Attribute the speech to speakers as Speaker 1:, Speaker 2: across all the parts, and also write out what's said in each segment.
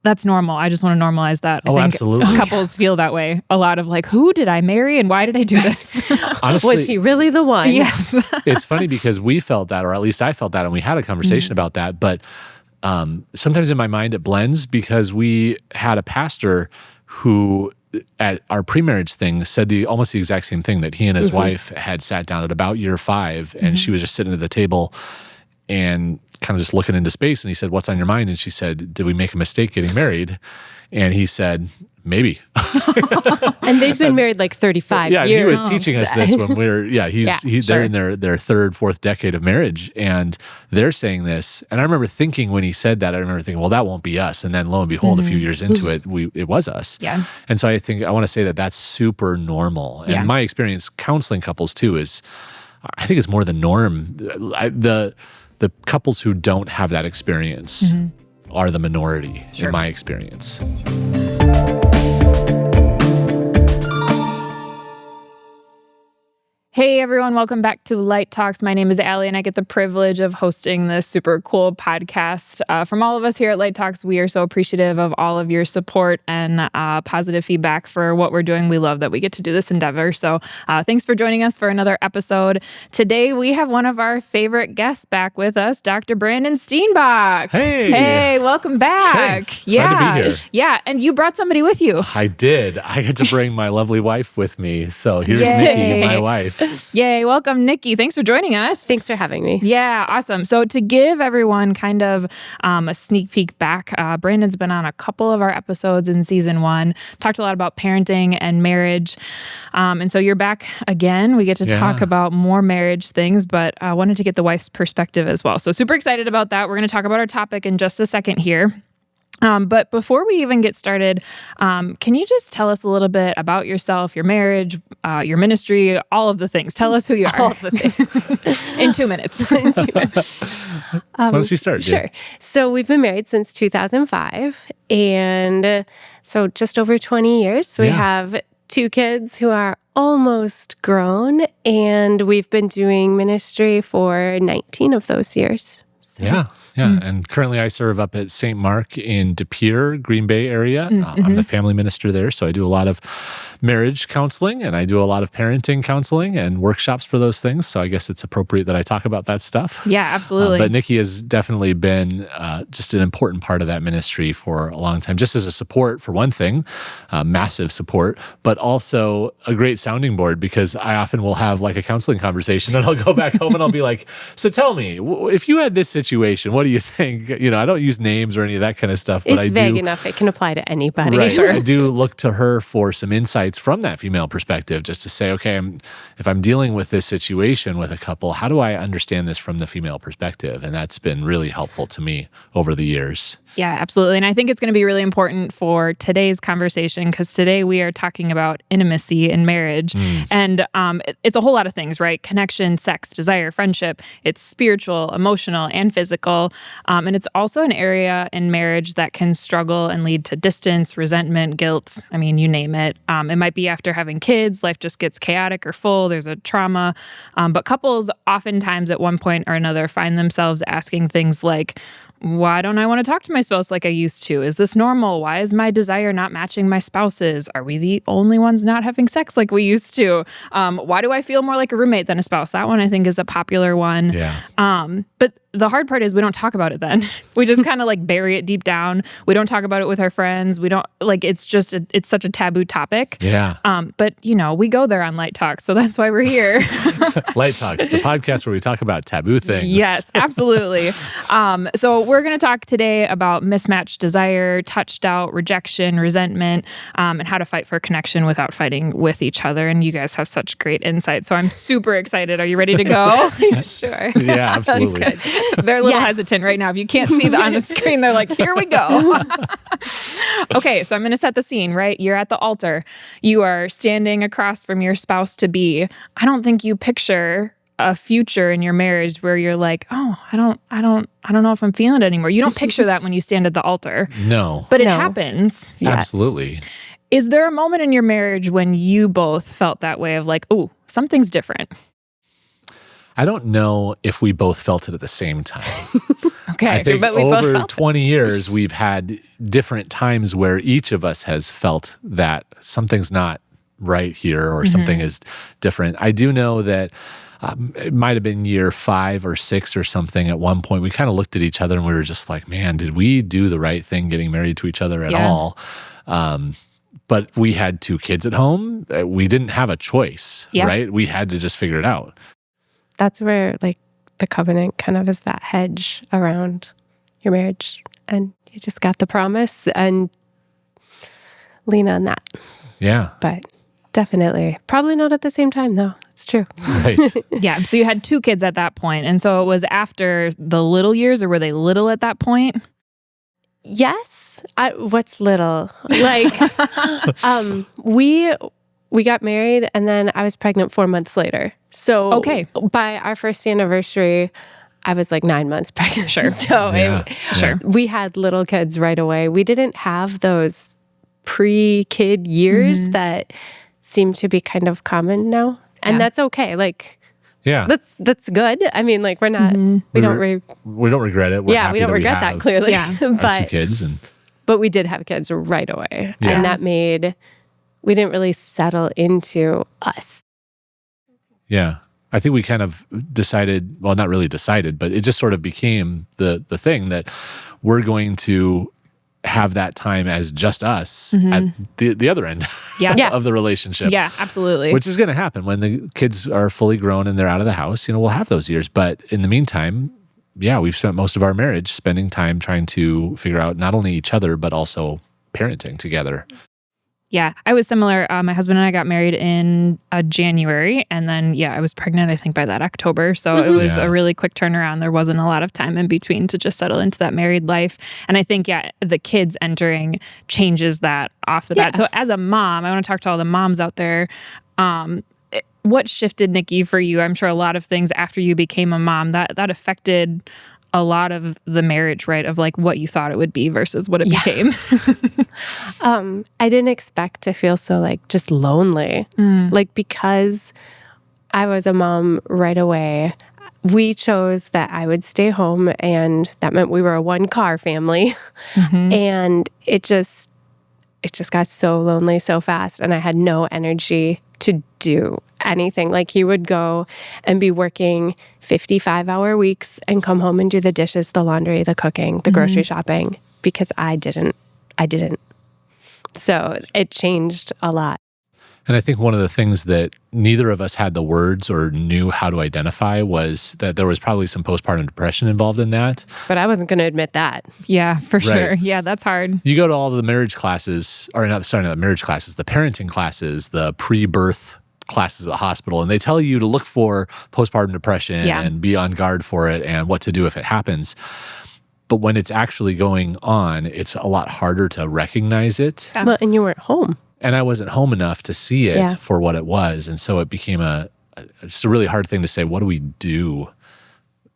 Speaker 1: that's normal. I just want to normalize that. I think
Speaker 2: absolutely.
Speaker 1: Couples feel that way. A lot of like, who did I marry and why did I do this?
Speaker 2: Honestly,
Speaker 3: was he really the one?
Speaker 1: Yes.
Speaker 2: it's funny because we felt that, or at least I felt that, and we had a conversation about that. But sometimes in my mind it blends because we had a pastor who at our pre-marriage thing said almost the exact same thing, that he and his wife had sat down at about year 5 and she was just sitting at the table and kind of just looking into space. And he said, "What's on your mind?" And she said, "Did we make a mistake getting married?" And he said, "Maybe."
Speaker 3: And they've been married like 35 years.
Speaker 2: Yeah, he was teaching us this when we were, they're in their third, fourth decade of marriage, and they're saying this. And I remember thinking when he said that, I remember thinking, well, that won't be us. And then lo and behold, a few years into it, it was us.
Speaker 1: Yeah.
Speaker 2: And so I want to say that that's super normal. And my experience counseling couples too I think it's more the norm. The couples who don't have that experience are the minority in my experience.
Speaker 1: Hey everyone, welcome back to Light Talks. My name is Allie and I get the privilege of hosting this super cool podcast. From all of us here at Light Talks, we are so appreciative of all of your support and positive feedback for what we're doing. We love that we get to do this endeavor. So thanks for joining us for another episode. Today we have one of our favorite guests back with us, Dr. Brandon Steenbock.
Speaker 2: Hey,
Speaker 1: welcome back.
Speaker 2: Thanks.
Speaker 1: Yeah.
Speaker 2: Glad to be here.
Speaker 1: Yeah, and you brought somebody with you.
Speaker 2: I did. I get to bring my lovely wife with me. So here's
Speaker 1: Yay.
Speaker 2: Nicki, my wife.
Speaker 1: Yay, welcome, Nicki. Thanks for joining us.
Speaker 3: Thanks for having me.
Speaker 1: Yeah, awesome. So to give everyone kind of a sneak peek back, Brandon's been on a couple of our episodes in season 1, talked a lot about parenting and marriage. And so you're back again. We get to talk about more marriage things, but I wanted to get the wife's perspective as well. So super excited about that. We're going to talk about our topic in just a second here. But before we even get started, can you just tell us a little bit about yourself, your marriage, your ministry, all of the things? Tell us who you are.
Speaker 3: All of the things.
Speaker 1: In 2 minutes.
Speaker 2: Why don't you start?
Speaker 3: Sure.
Speaker 2: Jen?
Speaker 3: So we've been married since 2005, and so just over 20 years. We have 2 kids who are almost grown, and we've been doing ministry for 19 of those years. So.
Speaker 2: Yeah. And currently I serve up at St. Mark in De Pere, Green Bay area. I'm the family minister there, so I do a lot of marriage counseling, and I do a lot of parenting counseling and workshops for those things. So I guess it's appropriate that I talk about that stuff.
Speaker 1: Yeah, absolutely.
Speaker 2: But Nicki has definitely been just an important part of that ministry for a long time, just as a support for one thing, massive support, but also a great sounding board, because I often will have like a counseling conversation and I'll go back home and I'll be like, so tell me, if you had this situation, what do you think? I don't use names or any of that kind of stuff, but
Speaker 3: It's vague enough. It can apply to anybody.
Speaker 2: Right.
Speaker 3: Sure.
Speaker 2: I do look to her for some insights from that female perspective, just to say, okay, if I'm dealing with this situation with a couple, how do I understand this from the female perspective? And that's been really helpful to me over the years.
Speaker 1: Yeah, absolutely. And I think it's going to be really important for today's conversation, because today we are talking about intimacy in marriage. And it's a whole lot of things, right? Connection, sex, desire, friendship. It's spiritual, emotional, and physical. And it's also an area in marriage that can struggle and lead to distance, resentment, guilt. I mean, you name it. It might be after having kids, life just gets chaotic or full. There's a trauma. But couples oftentimes at one point or another find themselves asking things like, why don't I want to talk to my spouse like I used to? Is this normal? Why is my desire not matching my spouse's? Are we the only ones not having sex like we used to? Why do I feel more like a roommate than a spouse? That one I think is a popular one.
Speaker 2: Yeah.
Speaker 1: But the hard part is we don't talk about it then. We just kind of like bury it deep down. We don't talk about it with our friends. We don't it's just, it's such a taboo topic.
Speaker 2: Yeah.
Speaker 1: But we go there on Light Talks. So that's why we're here.
Speaker 2: Light Talks, the podcast where we talk about taboo things.
Speaker 1: Yes, absolutely. So we're going to talk today about mismatched desire, touched out, rejection, resentment, and how to fight for connection without fighting with each other. And you guys have such great insight. So I'm super excited. Are you ready to go?
Speaker 3: Sure.
Speaker 2: Yeah, absolutely.
Speaker 1: They're a little hesitant right now. If you can't see on the screen, they're like, here we go. Okay, so I'm going to set the scene, right? You're at the altar. You are standing across from your spouse to be. I don't think you picture a future in your marriage where you're like, oh, I don't know if I'm feeling it anymore. You don't picture that when you stand at the altar.
Speaker 2: No.
Speaker 1: But it happens.
Speaker 3: Yes.
Speaker 2: Absolutely.
Speaker 1: Is there a moment in your marriage when you both felt that way of like, oh, something's different?
Speaker 2: I don't know if we both felt it at the same time.
Speaker 1: Okay.
Speaker 2: I think
Speaker 3: But we both
Speaker 2: over
Speaker 3: felt
Speaker 2: 20 years, we've had different times where each of us has felt that something's not right here or something is different. I do know that it might have been year 5 or 6 or something at one point. We kind of looked at each other and we were just like, man, did we do the right thing getting married to each other at all? But we had 2 kids at home. We didn't have a choice, right? We had to just figure it out.
Speaker 3: That's where like the covenant kind of is that hedge around your marriage, and you just got the promise and lean on that.
Speaker 2: Yeah.
Speaker 3: But definitely, probably not at the same time though. It's true.
Speaker 2: Right.
Speaker 1: Yeah. So you had 2 kids at that point. And so it was after the little years, or were they little at that point?
Speaker 3: Yes. What's little? Like, we got married and then I was pregnant 4 months later. So by our first anniversary, I was like 9 months pregnant.
Speaker 1: Sure.
Speaker 3: So we had little kids right away. We didn't have those pre-kid years that seem to be kind of common now. And that's okay. Like, that's good. I mean, like, we're not, we don't
Speaker 2: regret it. We're happy
Speaker 3: we don't
Speaker 2: that
Speaker 3: regret that clearly.
Speaker 1: Yeah.
Speaker 2: Our 2 kids.
Speaker 3: But we did have kids right away. And that made, we didn't really settle into us.
Speaker 2: Yeah. I think we kind of decided, well, not really decided, but it just sort of became the thing that we're going to have that time as just us at the other end of the relationship.
Speaker 1: Yeah, absolutely.
Speaker 2: Which is going to happen when the kids are fully grown and they're out of the house. You know, we'll have those years. But in the meantime, we've spent most of our marriage spending time trying to figure out not only each other, but also parenting together.
Speaker 1: Yeah, I was similar. My husband and I got married in January, and then, I was pregnant, I think, by that October. So it was a really quick turnaround. There wasn't a lot of time in between to just settle into that married life. And I think, the kids entering changes that off the bat. So as a mom, I want to talk to all the moms out there. What shifted, Nicki, for you? I'm sure a lot of things after you became a mom that affected a lot of the marriage, right? Of like what you thought it would be versus what it became.
Speaker 3: I didn't expect to feel so like just lonely. Like, because I was a mom right away, we chose that I would stay home, and that meant we were a 1-car family. And it just got so lonely so fast, and I had no energy to do anything. Like, he would go and be working 55-hour weeks and come home and do the dishes, the laundry, the cooking, the grocery shopping, because I didn't. So it changed a lot.
Speaker 2: And I think one of the things that neither of us had the words or knew how to identify was that there was probably some postpartum depression involved in that.
Speaker 3: But I wasn't going to admit that.
Speaker 1: Yeah, for sure. Yeah, that's hard.
Speaker 2: You go to all the marriage classes, or not marriage classes, the parenting classes, the pre-birth classes at the hospital, and they tell you to look for postpartum depression and be on guard for it and what to do if it happens. But when it's actually going on, it's a lot harder to recognize it.
Speaker 3: Well, and you weren't home.
Speaker 2: And I wasn't home enough to see it for what it was. And so it became just a really hard thing to say, what do we do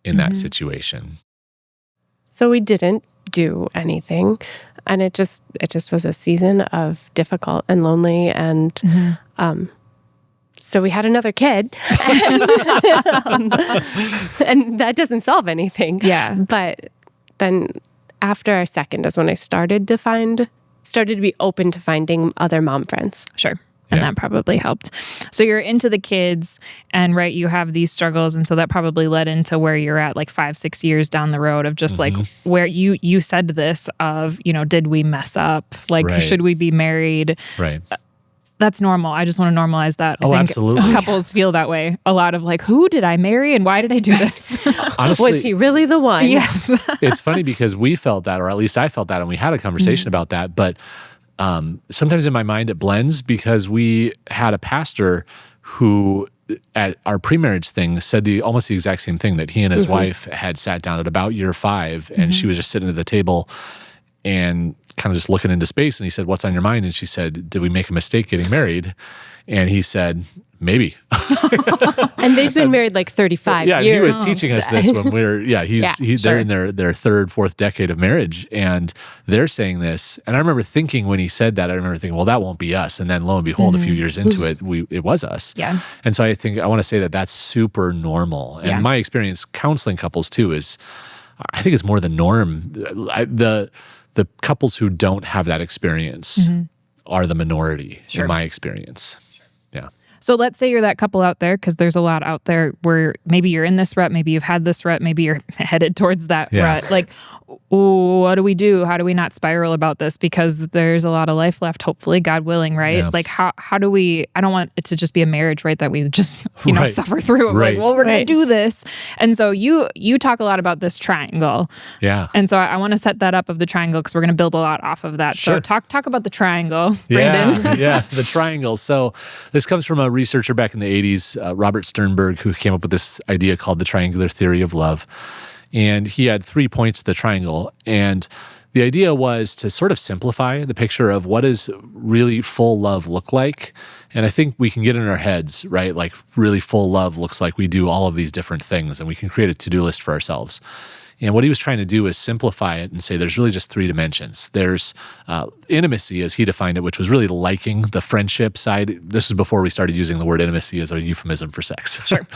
Speaker 2: in that situation?
Speaker 3: So we didn't do anything. And it just was a season of difficult and lonely. And so we had another kid. And that doesn't solve anything.
Speaker 1: Yeah.
Speaker 3: But then after our second is when I started to be open to finding other mom friends.
Speaker 1: Sure. And that probably helped. So you're into the kids, and you have these struggles. And so that probably led into where you're at like 5-6 years down the road of just like where you said this of, did we mess up? Like, should we be married?
Speaker 2: Right.
Speaker 1: That's normal. I just want to normalize that. I think
Speaker 2: absolutely.
Speaker 1: Couples feel that way. A lot of like, who did I marry and why did I do this?
Speaker 2: Honestly,
Speaker 3: was he really the one?
Speaker 1: Yes.
Speaker 2: It's funny because we felt that, or at least I felt that, and we had a conversation about that. But sometimes in my mind it blends because we had a pastor who at our pre-marriage thing said almost the exact same thing, that he and his wife had sat down at about year 5 and she was just sitting at the table and kind of just looking into space, and he said, "What's on your mind?" And she said, "Did we make a mistake getting married?" And he said, "Maybe."
Speaker 3: And they've been married like 35 years.
Speaker 2: Yeah, he was teaching us this when we were, they're in their third, fourth decade of marriage, and they're saying this. And I remember thinking when he said that, well, that won't be us. And then lo and behold, a few years into it, it was us.
Speaker 1: Yeah.
Speaker 2: And so I think I want to say that that's super normal. And my experience counseling couples too is, I think it's more the norm. The couples who don't have that experience are the minority in my experience. Yeah.
Speaker 1: So let's say you're that couple out there, because there's a lot out there where maybe you're in this rut, maybe you've had this rut, maybe you're headed towards that rut. Like, what do we do? How do we not spiral about this? Because there's a lot of life left, hopefully, God willing, right? Yeah. Like, how do we, I don't want it to just be a marriage, right, that we just, suffer through. Like, well, we're going to do this. And so you talk a lot about this triangle.
Speaker 2: Yeah.
Speaker 1: And so I want to set that up of the triangle, because we're going to build a lot off of that.
Speaker 2: Sure.
Speaker 1: So talk about the triangle, Brandon.
Speaker 2: Yeah, the triangle. So this comes from a researcher back in the 80s, Robert Steenbock, who came up with this idea called the triangular theory of love. And he had 3 points to the triangle. And the idea was to sort of simplify the picture of what does really full love look like. And I think we can get in our heads, right? Like really full love looks like we do all of these different things, and we can create a to-do list for ourselves. And what he was trying to do is simplify it and say there's really just 3 dimensions. There's intimacy, as he defined it, which was really liking, the friendship side. This is before we started using the word intimacy as a euphemism for sex.
Speaker 1: Sure.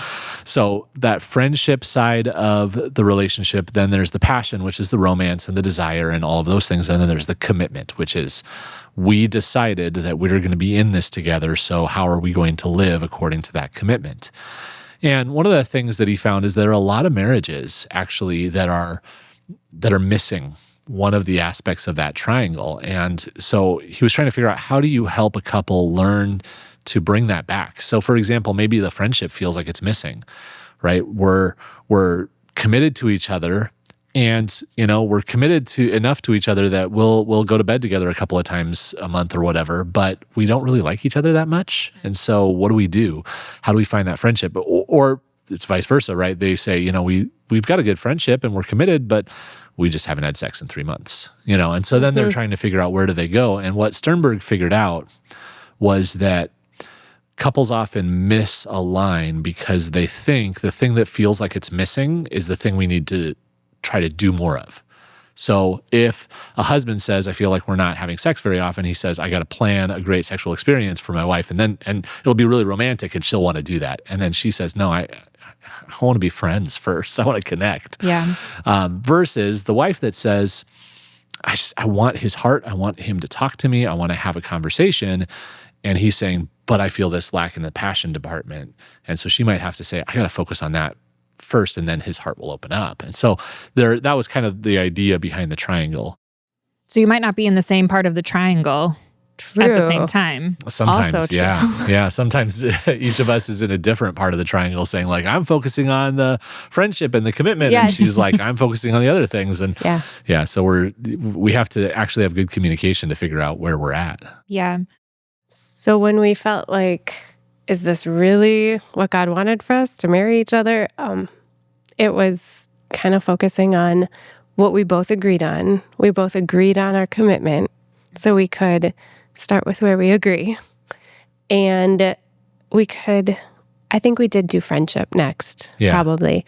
Speaker 2: So that friendship side of the relationship, then there's the passion, which is the romance and the desire and all of those things. And then there's the commitment, which is we decided that we're going to be in this together, so how are we going to live according to that commitment? And one of the things that he found is there are a lot of marriages actually that are missing one of the aspects of that triangle. And so he was trying to figure out, how do you help a couple learn to bring that back? So for example, maybe the friendship feels like it's missing, right? We're committed to each other, and we're committed to enough to each other that we'll go to bed together a couple of times a month or whatever, but we don't really like each other that much. And so what do we do? How do we find that friendship? Or it's vice versa, right? They say, we've got a good friendship and we're committed, but we just haven't had sex in 3 months, and so then they're trying to figure out, where do they go? And what Sternberg figured out was that couples often misalign because they think the thing that feels like it's missing is the thing we need to try to do more of. So if a husband says, I feel like we're not having sex very often, he says, I got to plan a great sexual experience for my wife, and it'll be really romantic and she'll want to do that. And then she says, no, I want to be friends first. I want to connect.
Speaker 1: Yeah.
Speaker 2: Versus the wife that says, I want his heart. I want him to talk to me. I want to have a conversation. And he's saying, but I feel this lack in the passion department. And so she might have to say, I got to focus on that first, and then his heart will open up. And so that was kind of the idea behind the triangle.
Speaker 1: So you might not be in the same part of the triangle at the same time.
Speaker 2: Sometimes,
Speaker 1: also
Speaker 2: yeah. Yeah, sometimes each of us is in a different part of the triangle saying like, I'm focusing on the friendship and the commitment. Yeah. And she's like, I'm focusing on the other things. And so we have to actually have good communication to figure out where we're at.
Speaker 1: Yeah.
Speaker 3: So when we felt like, is this really what God wanted for us, to marry each other? It was kind of focusing on what we both agreed on. We both agreed on our commitment, so we could start with where we agree. And I think we did do friendship next, probably.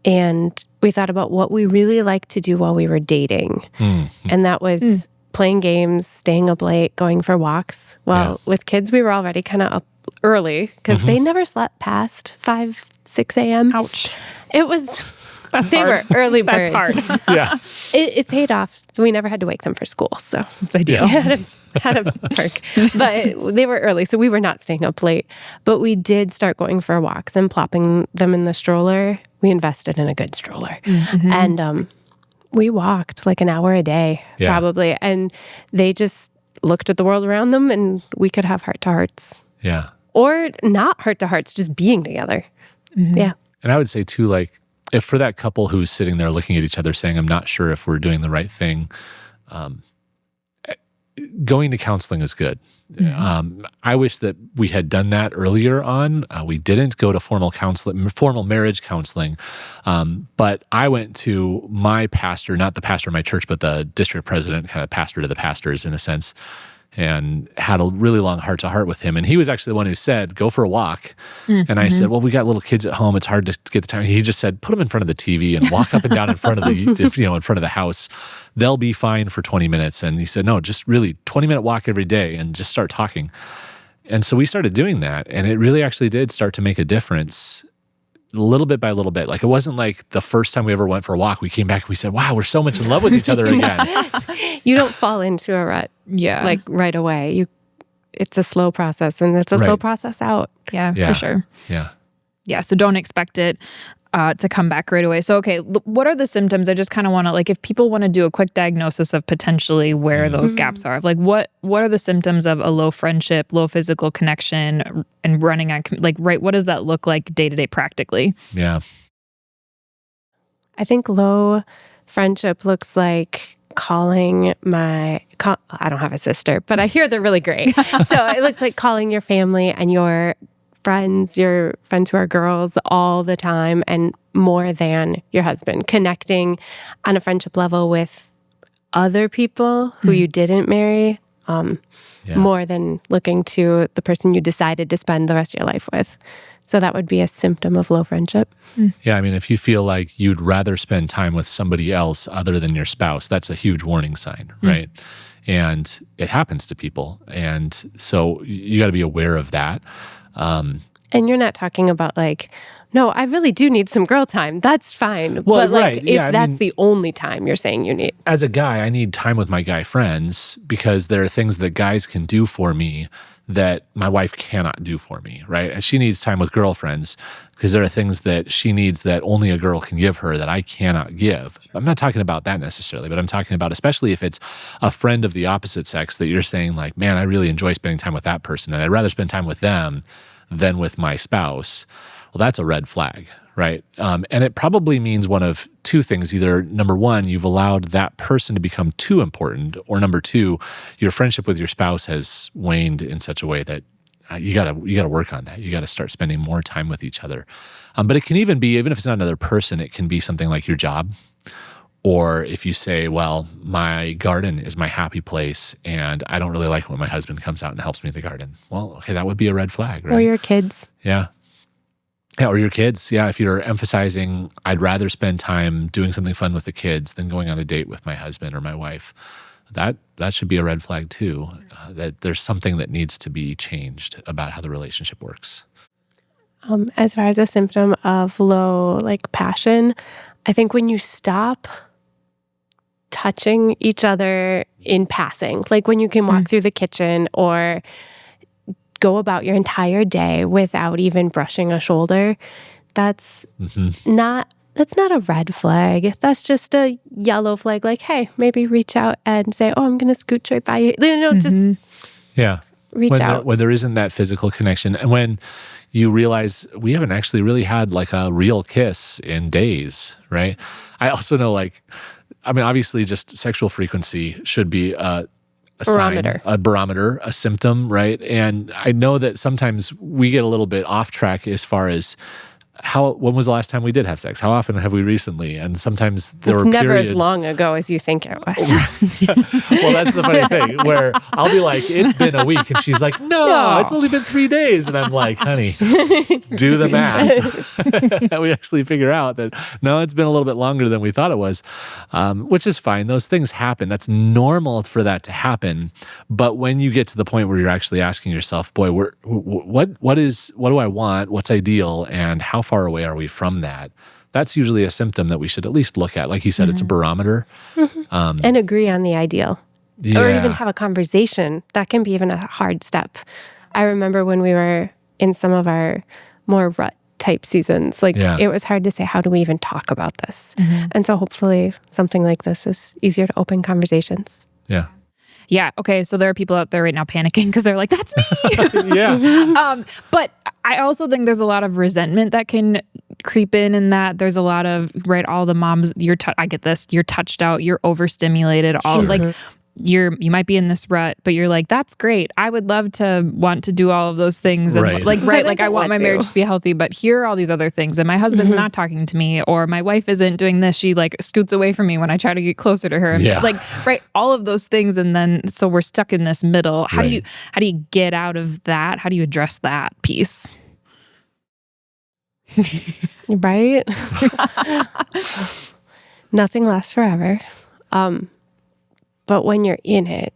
Speaker 3: And we thought about what we really liked to do while we were dating. Mm-hmm. And that was playing games, staying up late, going for walks. Well, with kids, we were already kind of up early because they never slept past 5, 6 a.m.
Speaker 1: Ouch.
Speaker 3: It was, they were early birds.
Speaker 1: That's hard.
Speaker 2: Yeah.
Speaker 3: It paid off. We never had to wake them for school, so
Speaker 1: it's ideal.
Speaker 3: Had a perk. But they were early, so we were not staying up late. But we did start going for walks and plopping them in the stroller. We invested in a good stroller. Mm-hmm. And we walked like an hour a day, probably. And they just looked at the world around them, and we could have heart-to-hearts.
Speaker 2: Yeah.
Speaker 3: Or not heart-to-hearts, just being together. Mm-hmm. Yeah.
Speaker 2: And I would say too, like, if for that couple who's sitting there looking at each other saying, I'm not sure if we're doing the right thing, going to counseling is good. Mm-hmm. I wish that we had done that earlier on. We didn't go to formal marriage counseling. But I went to my pastor, not the pastor of my church, but the district president, kind of pastor to the pastors in a sense, and had a really long heart-to-heart with him. And he was actually the one who said, go for a walk. Mm-hmm. And I said, well, we got little kids at home. It's hard to get the time. He just said, put them in front of the TV and walk up and down in front of in front of the house. They'll be fine for 20 minutes. And he said, no, just really 20-minute walk every day and just start talking. And so we started doing that. And it really actually did start to make a difference. little bit by little bit. Like, it wasn't like the first time we ever went for a walk, we came back and we said, wow, we're so much in love with each other again.
Speaker 3: You don't fall into a rut like right away. It's a slow process, and it's a slow process out.
Speaker 1: Yeah, for sure. Yeah, so don't expect it to come back right away. So, okay, what are the symptoms? I just kind of want to, like, if people want to do a quick diagnosis of potentially where those gaps are, like what are the symptoms of a low friendship, low physical connection, and running on, what does that look like day to day practically?
Speaker 2: Yeah.
Speaker 3: I think low friendship looks like calling I don't have a sister, but I hear they're really great. So it looks like calling your family and your friends who are girls all the time, and more than your husband, connecting on a friendship level with other people who you didn't marry, more than looking to the person you decided to spend the rest of your life with. So that would be a symptom of low friendship.
Speaker 2: Yeah, I mean, if you feel like you'd rather spend time with somebody else other than your spouse, that's a huge warning sign, right? And it happens to people. And so you got to be aware of that.
Speaker 3: And you're not talking about like, no, I really do need some girl time. That's fine.
Speaker 2: Well,
Speaker 3: but like,
Speaker 2: right.
Speaker 3: if that's the only time you're saying you need.
Speaker 2: As a guy, I need time with my guy friends because there are things that guys can do for me that my wife cannot do for me, right? And she needs time with girlfriends because there are things that she needs that only a girl can give her that I cannot give. I'm not talking about that necessarily, but I'm talking about especially if it's a friend of the opposite sex that you're saying like, man, I really enjoy spending time with that person and I'd rather spend time with them than with my spouse. Well, that's a red flag, right? And it probably means one of two things. Either number one, you've allowed that person to become too important, or number two, your friendship with your spouse has waned in such a way that you gotta work on that. You gotta start spending more time with each other. But it can even be, even if it's not another person, it can be something like your job. Or if you say, well, my garden is my happy place and I don't really like it when my husband comes out and helps me with the garden. Well, okay, that would be a red flag, right?
Speaker 3: Or your kids.
Speaker 2: Yeah. Yeah, or your kids. Yeah, if you're emphasizing, I'd rather spend time doing something fun with the kids than going on a date with my husband or my wife, that should be a red flag too, that there's something that needs to be changed about how the relationship works.
Speaker 3: As far as a symptom of low passion, I think when you stop touching each other in passing, like when you can walk through the kitchen or go about your entire day without even brushing a shoulder, that's not a red flag. That's just a yellow flag. Like, hey, maybe reach out and say, oh, I'm going to scooch right by you. Just reach out.
Speaker 2: When there isn't that physical connection. And when you realize we haven't actually really had like a real kiss in days, right? I also know obviously just sexual frequency should be a
Speaker 3: barometer.
Speaker 2: Sign, a barometer, a symptom, right? And I know that sometimes we get a little bit off track as far as when was the last time we did have sex? How often have we recently? And sometimes there were
Speaker 3: never
Speaker 2: periods,
Speaker 3: as long ago as you think it was.
Speaker 2: Well, that's the funny thing where I'll be like, it's been a week. And she's like, no, it's only been 3 days. And I'm like, honey, do the math. And we actually figure out that, no, it's been a little bit longer than we thought it was, which is fine. Those things happen. That's normal for that to happen. But when you get to the point where you're actually asking yourself, boy, what do I want? What's ideal? And how far away are we from that? That's usually a symptom that we should at least look at. Like you said, it's a barometer.
Speaker 3: And agree on the ideal.
Speaker 2: Yeah.
Speaker 3: Or even have a conversation. That can be even a hard step. I remember when we were in some of our more rut type seasons, it was hard to say, how do we even talk about this? And so hopefully something like this is easier to open conversations.
Speaker 2: Yeah.
Speaker 1: Yeah. Okay. So there are people out there right now panicking because they're like, that's me.
Speaker 2: Yeah.
Speaker 1: But I also think there's a lot of resentment that can creep in that. There's a lot of, all the moms, I get this, you're touched out, you're overstimulated, you might be in this rut, but you're like, that's great. I would love to want to do all of those things. And I want my marriage to be healthy, but here are all these other things. And my husband's not talking to me, or my wife isn't doing this. She scoots away from me when I try to get closer to her. And all of those things. And then, so we're stuck in this middle. How do you get out of that? How do you address that piece?
Speaker 3: Right? Nothing lasts forever. But when you're in it,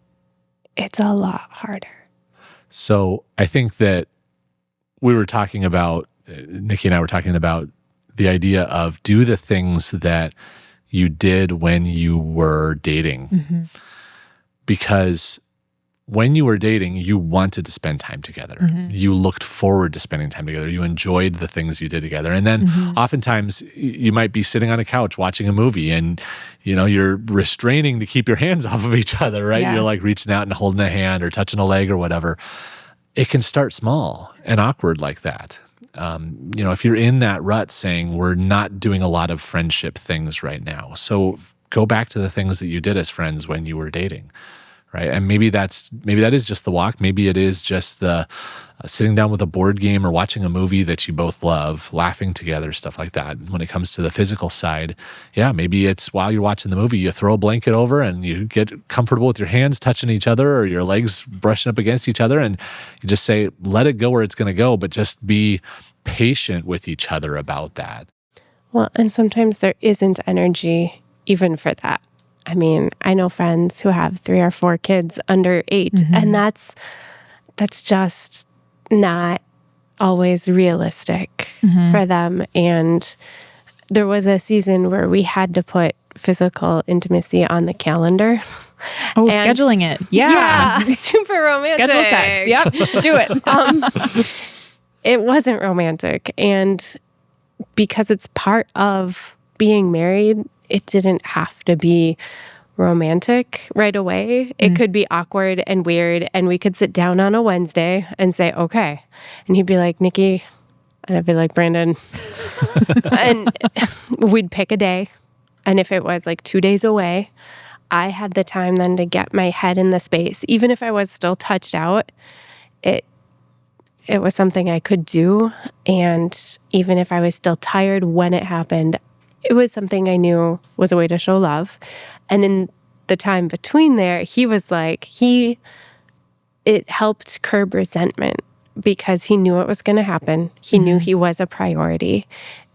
Speaker 3: it's a lot harder.
Speaker 2: So I think that we were talking about, Nicki and I were talking about the idea of do the things that you did when you were dating. Because when you were dating, you wanted to spend time together. You looked forward to spending time together. You enjoyed the things you did together. And then oftentimes you might be sitting on a couch watching a movie and, you're restraining to keep your hands off of each other, right?
Speaker 1: Yeah.
Speaker 2: You're like reaching out and holding a hand or touching a leg or whatever. It can start small and awkward like that. If you're in that rut saying we're not doing a lot of friendship things right now, so go back to the things that you did as friends when you were dating. Right. And maybe that is just the walk. Maybe it is just the sitting down with a board game or watching a movie that you both love, laughing together, stuff like that. When it comes to the physical side, maybe it's while you're watching the movie, you throw a blanket over and you get comfortable with your hands touching each other or your legs brushing up against each other. And you just say, let it go where it's going to go, but just be patient with each other about that.
Speaker 3: Well, and sometimes there isn't energy even for that. I mean, I know friends who have 3 or 4 kids under 8, and that's just not always realistic for them. And there was a season where we had to put physical intimacy on the calendar.
Speaker 1: Oh, scheduling it. Yeah.
Speaker 3: Super romantic.
Speaker 1: Schedule sex. Yep. Do it.
Speaker 3: It wasn't romantic. And because it's part of being married, it didn't have to be romantic right away. It could be awkward and weird. And we could sit down on a Wednesday and say, okay. And he'd be like, Nicki. And I'd be like, Brandon. And we'd pick a day. And if it was like 2 days away, I had the time then to get my head in the space. Even if I was still touched out, it was something I could do. And even if I was still tired when it happened, it was something I knew was a way to show love. And in the time between there, he was like, it helped curb resentment because he knew it was going to happen. He knew he was a priority.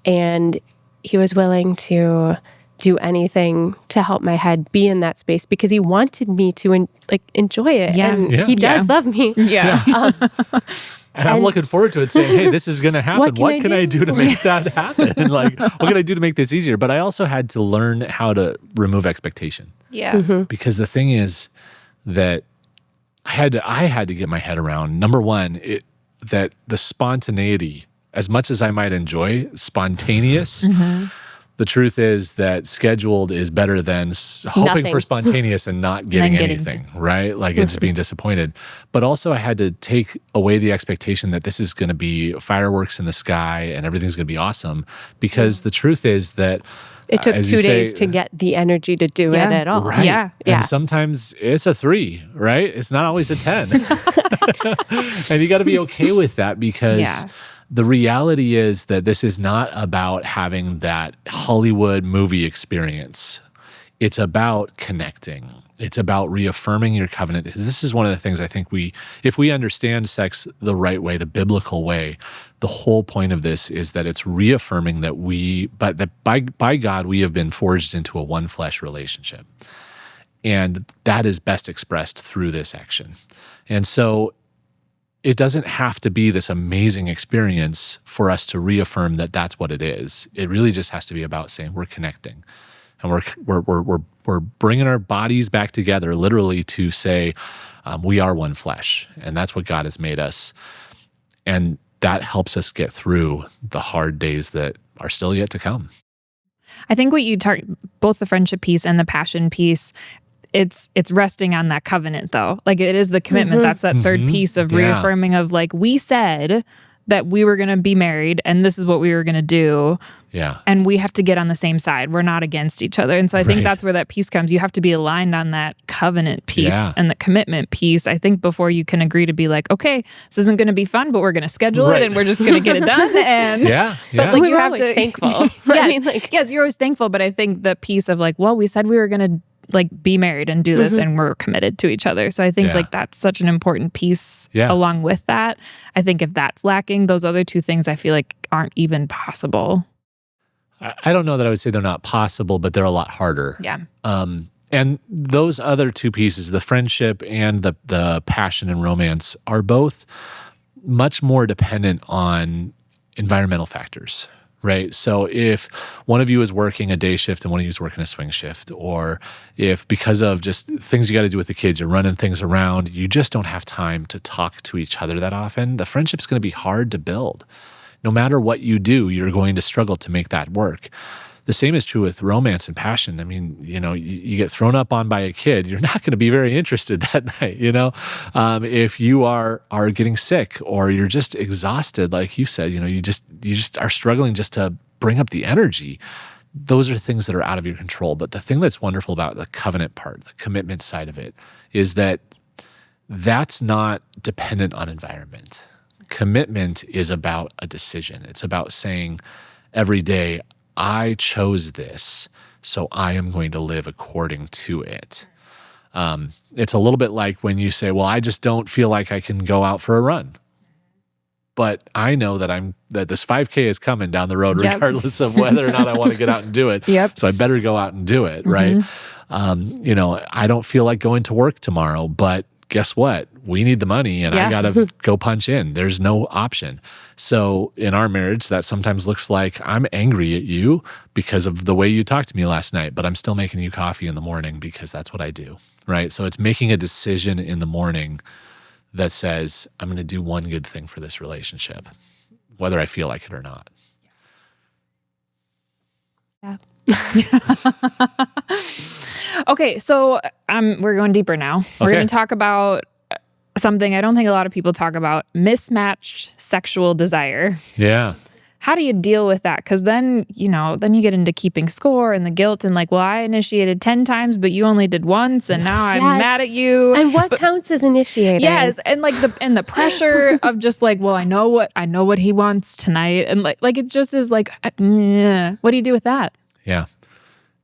Speaker 3: And he was willing to do anything to help my head be in that space because he wanted me to enjoy it.
Speaker 1: Yeah.
Speaker 3: And he does love me.
Speaker 1: Yeah.
Speaker 2: And I'm looking forward to it saying, hey, this is going to happen. What can I do to make that happen? What can I do to make this easier? But I also had to learn how to remove expectation.
Speaker 1: Yeah.
Speaker 2: Because the thing is that I had to get my head around, number one, that the spontaneity, as much as I might enjoy spontaneous, the truth is that scheduled is better than hoping for spontaneous and not getting anything, right? Like just being disappointed. But also I had to take away the expectation that this is going to be fireworks in the sky and everything's going to be awesome. Because the truth is that
Speaker 3: it took 2 days to get the energy to do it at all.
Speaker 2: Right.
Speaker 1: Yeah.
Speaker 2: And sometimes it's a 3, right? It's not always a 10. And you got to be okay with that because the reality is that this is not about having that Hollywood movie experience. It's about connecting. It's about reaffirming your covenant. This is one of the things I think if we understand sex the right way, the biblical way, the whole point of this is that it's reaffirming that by God, we have been forged into a one flesh relationship. And that is best expressed through this action. And so it doesn't have to be this amazing experience for us to reaffirm that that's what it is. It really just has to be about saying we're connecting, and we're bringing our bodies back together, literally, to say we are one flesh, and that's what God has made us, and that helps us get through the hard days that are still yet to come.
Speaker 1: I think what you both the friendship piece and the passion piece. It's resting on that covenant, though. Like, it is the commitment. That's that third piece of reaffirming of, like, we said that we were going to be married and this is what we were going to do.
Speaker 2: Yeah.
Speaker 1: And we have to get on the same side. We're not against each other. And so I think that's where that piece comes. You have to be aligned on that covenant piece and the commitment piece, I think, before you can agree to be like, okay, this isn't going to be fun, but we're going to schedule it and we're just going to get it done. And
Speaker 3: But like, you have to thankful.
Speaker 1: Yes, I mean, yes, you're always thankful. But I think the piece of like, well, we said we were going to be married and do this and we're committed to each other. So I think that's such an important piece along with that. I think if that's lacking, those other two things I feel like aren't even possible.
Speaker 2: I don't know that I would say they're not possible, but they're a lot harder.
Speaker 1: Yeah.
Speaker 2: And those other two pieces, the friendship and the passion and romance, are both much more dependent on environmental factors, right? So if one of you is working a day shift and one of you is working a swing shift, or if because of just things you got to do with the kids, you're running things around, you just don't have time to talk to each other that often, the friendship's going to be hard to build. No matter what you do, you're going to struggle to make that work. The same is true with romance and passion. I mean, you get thrown up on by a kid, you're not going to be very interested that night, if you are getting sick or you're just exhausted, like you said, you just are struggling just to bring up the energy. Those are things that are out of your control. But the thing that's wonderful about the covenant part, the commitment side of it, is that that's not dependent on environment. Commitment is about a decision. It's about saying every day, I chose this, so I am going to live according to it. It's a little bit like when you say, well, I just don't feel like I can go out for a run. But I know that this 5K is coming down the road, regardless of whether or not I want to get out and do it. So I better go out and do it, right? I don't feel like going to work tomorrow, but guess what? We need the money and I got to go punch in. There's no option. So in our marriage, that sometimes looks like I'm angry at you because of the way you talked to me last night, but I'm still making you coffee in the morning because that's what I do, right? So it's making a decision in the morning that says, I'm going to do one good thing for this relationship, whether I feel like it or not.
Speaker 1: Yeah. Okay, so we're going deeper now. We're going to talk about something I don't think a lot of people talk about, mismatched sexual desire.
Speaker 2: Yeah.
Speaker 1: How do you deal with that? Because then you get into keeping score and the guilt and like, well, I initiated 10 times, but you only did once, and now I'm mad at you.
Speaker 3: And what counts as initiating?
Speaker 1: Yes, and like the pressure of just like, well, I know what he wants tonight, and like it just is like, what do you do with that?
Speaker 2: Yeah.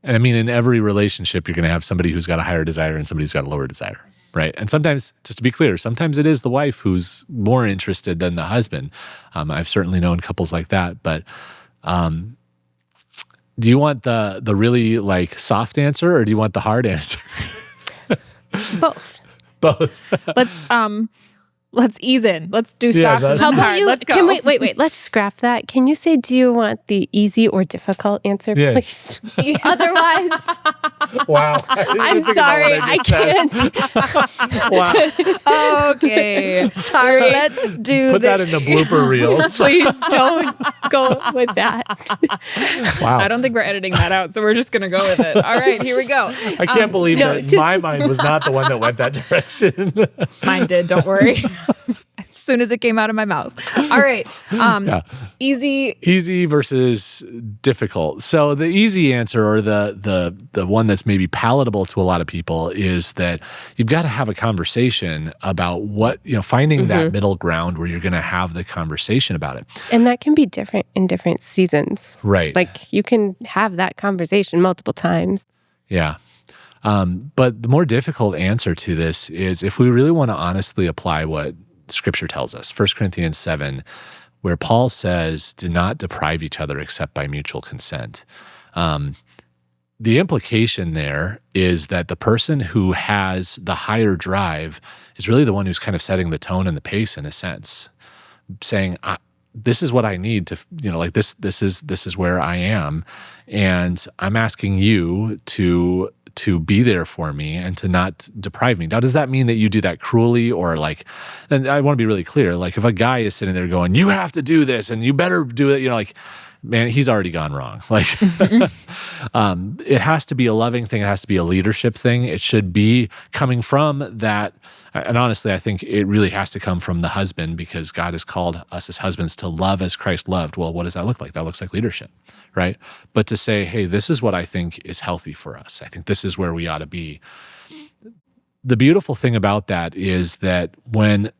Speaker 2: And I mean, in every relationship, you're going to have somebody who's got a higher desire and somebody who's got a lower desire, right? And sometimes, just to be clear, sometimes it is the wife who's more interested than the husband. I've certainly known couples like that. But do you want the really like soft answer, or do you want the hard answer?
Speaker 3: Both.
Speaker 2: Both.
Speaker 1: Let's ease in. Let's do soft and
Speaker 3: How about
Speaker 1: hard.
Speaker 3: you?
Speaker 1: Let's go.
Speaker 3: Wait. Let's scrap that. Can you say, do you want the easy or difficult answer, please? Otherwise,
Speaker 2: Wow.
Speaker 3: I'm sorry. I can't.
Speaker 2: Wow.
Speaker 1: Okay. Sorry. Let's do
Speaker 2: Put that in the blooper reels.
Speaker 3: Please don't go with that.
Speaker 2: Wow.
Speaker 1: I don't think we're editing that out, so we're just going to go with it. All right, here we go.
Speaker 2: I can't believe that my mind was not the one that went that direction.
Speaker 1: Mine did, don't worry. As soon as it came out of my mouth. All right. Easy
Speaker 2: versus difficult. So the easy answer, or the one that's maybe palatable to a lot of people, is that you've got to have a conversation about finding that middle ground where you're going to have the conversation about it.
Speaker 3: And that can be different in different seasons.
Speaker 2: Right.
Speaker 3: Like you can have that conversation multiple times.
Speaker 2: Yeah. But the more difficult answer to this is if we really want to honestly apply what Scripture tells us, 1 Corinthians 7, where Paul says, do not deprive each other except by mutual consent. The implication there is that the person who has the higher drive is really the one who's kind of setting the tone and the pace, in a sense, saying, this is what I need to, this is where I am, and I'm asking you to be there for me and to not deprive me. Now, does that mean that you do that cruelly, or and I want to be really clear, like if a guy is sitting there going, you have to do this and you better do it, man, he's already gone wrong. It has to be a loving thing. It has to be a leadership thing. It should be coming from that. And honestly, I think it really has to come from the husband, because God has called us as husbands to love as Christ loved. Well, what does that look like? That looks like leadership, right? But to say, hey, this is what I think is healthy for us. I think this is where we ought to be. The beautiful thing about that is that when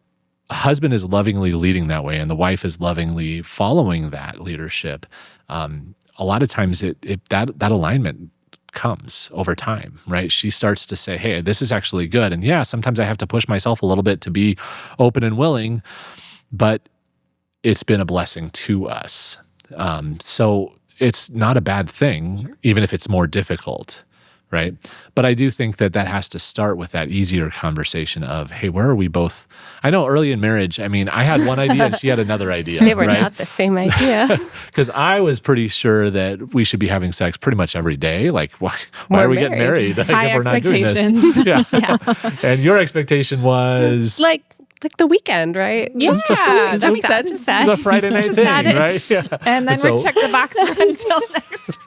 Speaker 2: a husband is lovingly leading that way and the wife is lovingly following that leadership, a lot of times that alignment comes over time, right? She starts to say, hey, this is actually good. And yeah, sometimes I have to push myself a little bit to be open and willing, but it's been a blessing to us. So it's not a bad thing, even if it's more difficult, right? But I do think that has to start with that easier conversation of, hey, where are we both? I know early in marriage, I mean, I had one idea and she had another idea.
Speaker 3: They were
Speaker 2: right?
Speaker 3: not the same idea.
Speaker 2: Because I was pretty sure that we should be having sex pretty much every day. Like, why are we getting married? Like,
Speaker 1: High
Speaker 2: if we're not doing this?
Speaker 1: expectations.
Speaker 2: Yeah. And your expectation was
Speaker 3: like the weekend, right?
Speaker 1: Yeah, that makes sense.
Speaker 2: It's a Friday night thing, right? Yeah.
Speaker 1: And then we check the box until next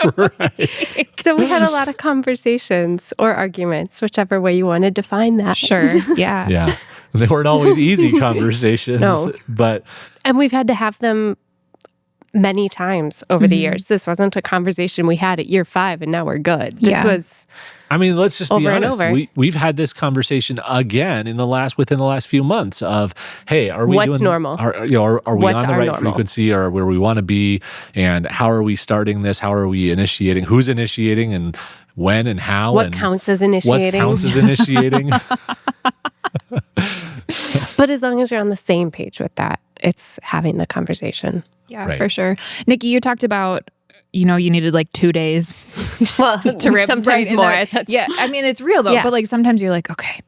Speaker 1: week.
Speaker 3: So we had a lot of conversations or arguments, whichever way you want to define that.
Speaker 1: Sure. Yeah.
Speaker 2: Yeah. They weren't always easy conversations.
Speaker 3: No. And we've had to have them many times over the years. This wasn't a conversation we had at year 5 and now we're good. This was
Speaker 2: I mean, let's just be
Speaker 3: over and
Speaker 2: honest.
Speaker 3: over.
Speaker 2: We've had this conversation again within the last few months of, hey, are we
Speaker 3: What's
Speaker 2: doing
Speaker 3: normal?
Speaker 2: Are we
Speaker 3: What's
Speaker 2: on the
Speaker 3: our
Speaker 2: right
Speaker 3: normal?
Speaker 2: frequency or where we want to be? And how are we starting this? How are we initiating? Who's initiating and when and how?
Speaker 3: What
Speaker 2: and
Speaker 3: counts as initiating?
Speaker 2: What counts as initiating?
Speaker 3: But as long as you're on the same page with that, it's having the conversation.
Speaker 1: Yeah,
Speaker 2: Right.
Speaker 1: for sure. Nikki, you talked about, you needed like 2 days
Speaker 3: Well,
Speaker 1: to rip.
Speaker 3: sometimes
Speaker 1: right?
Speaker 3: more.
Speaker 1: And yeah, I mean, it's real though.
Speaker 3: Yeah.
Speaker 1: But like sometimes you're like, okay,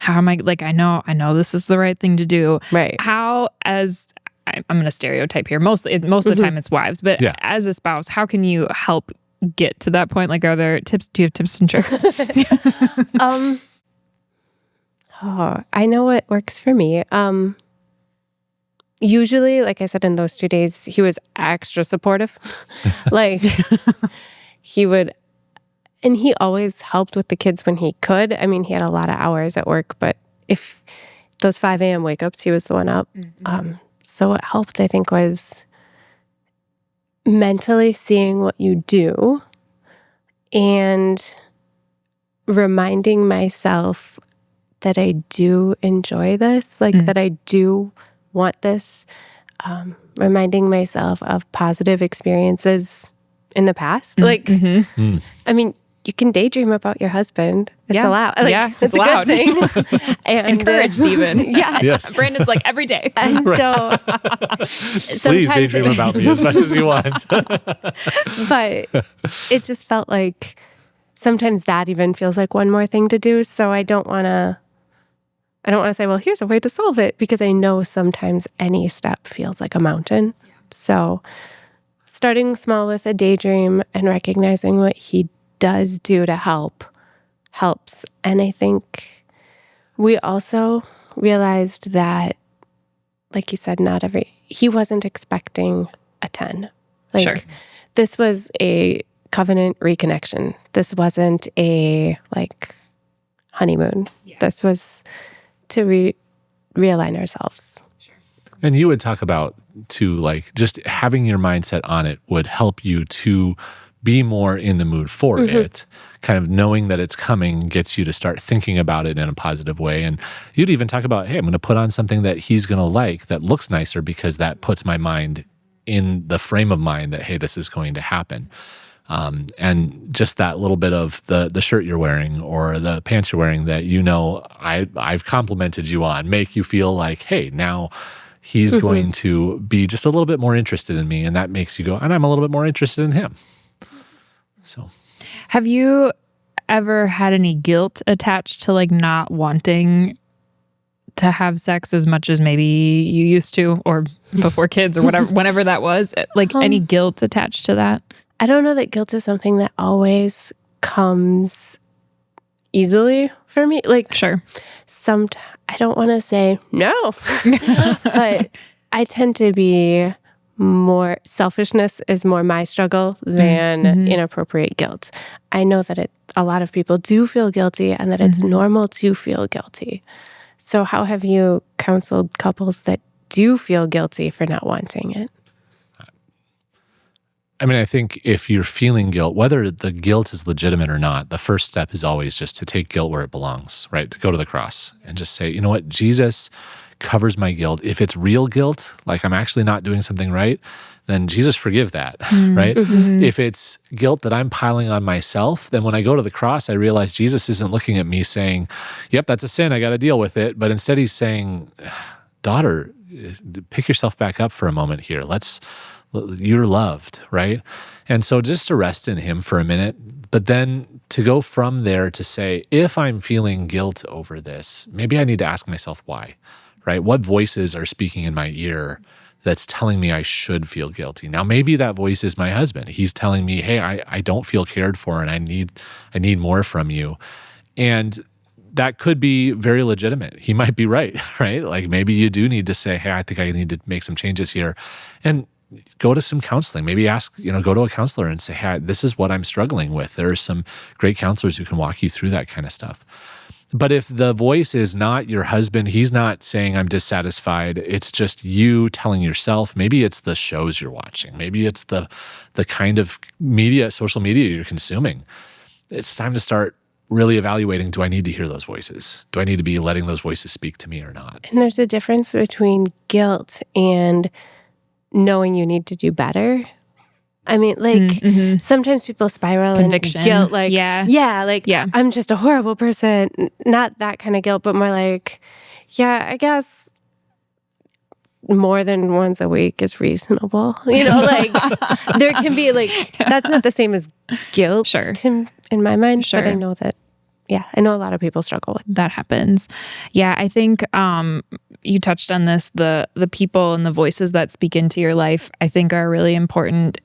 Speaker 1: how am I? Like, I know this is the right thing to do.
Speaker 3: Right.
Speaker 1: How, as I'm going to stereotype here, most of the time it's wives, but
Speaker 2: Yeah.
Speaker 1: as a spouse, how can you help get to that point? Like, are there tips? Do you have tips and tricks?
Speaker 3: I know what works for me. Usually, like I said, in those 2 days, he was extra supportive. Like he would, and he always helped with the kids when he could. I mean, he had a lot of hours at work, but if those 5 a.m. wake ups, he was the one up. So what helped, I think, was mentally seeing what you do and reminding myself that I do enjoy this, like that I do want this, reminding myself of positive experiences in the past. Like, I mean, you can daydream about your husband. It's allowed. Like, it's a
Speaker 1: allowed.
Speaker 3: good thing. And,
Speaker 1: Encouraged even.
Speaker 3: Yes.
Speaker 1: Brandon's like every day.
Speaker 3: And so
Speaker 2: Please daydream about me as much as you want.
Speaker 3: But it just felt like sometimes that even feels like one more thing to do. So I don't want to say, well, here's a way to solve it, because I know sometimes any step feels like a mountain. So starting small with a daydream and recognizing what he does do to help helps. And I think we also realized that, like you said, he wasn't expecting a 10. Like,
Speaker 1: Sure.
Speaker 3: This was a covenant reconnection. This wasn't a honeymoon. Yeah. This was to realign ourselves.
Speaker 2: And you would talk about too, just having your mindset on it would help you to be more in the mood for it. Kind of knowing that it's coming gets you to start thinking about it in a positive way. And you'd even talk about, hey, I'm going to put on something that he's going to like that looks nicer, because that puts my mind in the frame of mind that, hey, this is going to happen. And just that little bit of the shirt you're wearing or the pants you're wearing that I've complimented you on, make you feel like, hey, now he's going to be just a little bit more interested in me, and that makes you go, and I'm a little bit more interested in him. So,
Speaker 1: have you ever had any guilt attached to not wanting to have sex as much as maybe you used to, or before kids, or whatever, whenever that was? Any guilt attached to that?
Speaker 3: I don't know that guilt is something that always comes easily for me.
Speaker 1: Sure.
Speaker 3: I don't want to say no, but I tend to be more, selfishness is more my struggle than inappropriate guilt. I know that a lot of people do feel guilty, and that it's normal to feel guilty. So how have you counseled couples that do feel guilty for not wanting it?
Speaker 2: I mean, I think if you're feeling guilt, whether the guilt is legitimate or not, the first step is always just to take guilt where it belongs, right? To go to the cross and just say, you know what, Jesus covers my guilt. If it's real guilt, like I'm actually not doing something right, then Jesus forgive that, right? If it's guilt that I'm piling on myself, then when I go to the cross, I realize Jesus isn't looking at me saying, yep, that's a sin, I got to deal with it. But instead he's saying, daughter, pick yourself back up for a moment here. Let's You're loved, right? And so just to rest in him for a minute, but then to go from there to say, if I'm feeling guilt over this, maybe I need to ask myself why, right? What voices are speaking in my ear that's telling me I should feel guilty? Now, maybe that voice is my husband. He's telling me, hey, I don't feel cared for and I need more from you. And that could be very legitimate. He might be right, right? Like maybe you do need to say, hey, I think I need to make some changes here. And go to some counseling. Maybe go to a counselor and say, hey, this is what I'm struggling with. There are some great counselors who can walk you through that kind of stuff. But if the voice is not your husband, he's not saying I'm dissatisfied, it's just you telling yourself, maybe it's the shows you're watching, maybe it's the kind of social media you're consuming. It's time to start really evaluating, do I need to hear those voices? Do I need to be letting those voices speak to me or not?
Speaker 3: And there's a difference between guilt and knowing you need to do better. I mean, sometimes people spiral
Speaker 1: Conviction.
Speaker 3: in guilt,
Speaker 1: Yeah.
Speaker 3: I'm just a horrible person. Not that kind of guilt, but more like, I guess more than once a week is reasonable. There can be that's not the same as guilt in my mind, but I know that, I know a lot of people struggle with
Speaker 1: that happens. Yeah, I think you touched on this, the people and the voices that speak into your life, I think are really important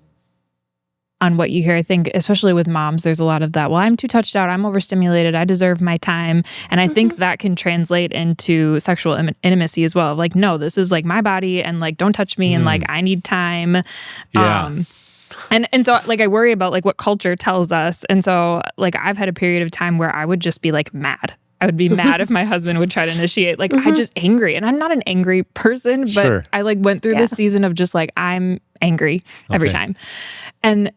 Speaker 1: on what you hear. I think especially with moms, there's a lot of that. Well, I'm too touched out. I'm overstimulated. I deserve my time. And I think that can translate into sexual intimacy as well. Like, no, this is like my body and like, don't touch me. And like, I need time.
Speaker 2: Yeah.
Speaker 1: And so like, I worry about like what culture tells us. And so like, I've had a period of time where I would just be like mad. I would be mad if my husband would try to initiate. Like, I just angry. And I'm not an angry person, but I like went through this season of just like, I'm angry every time. And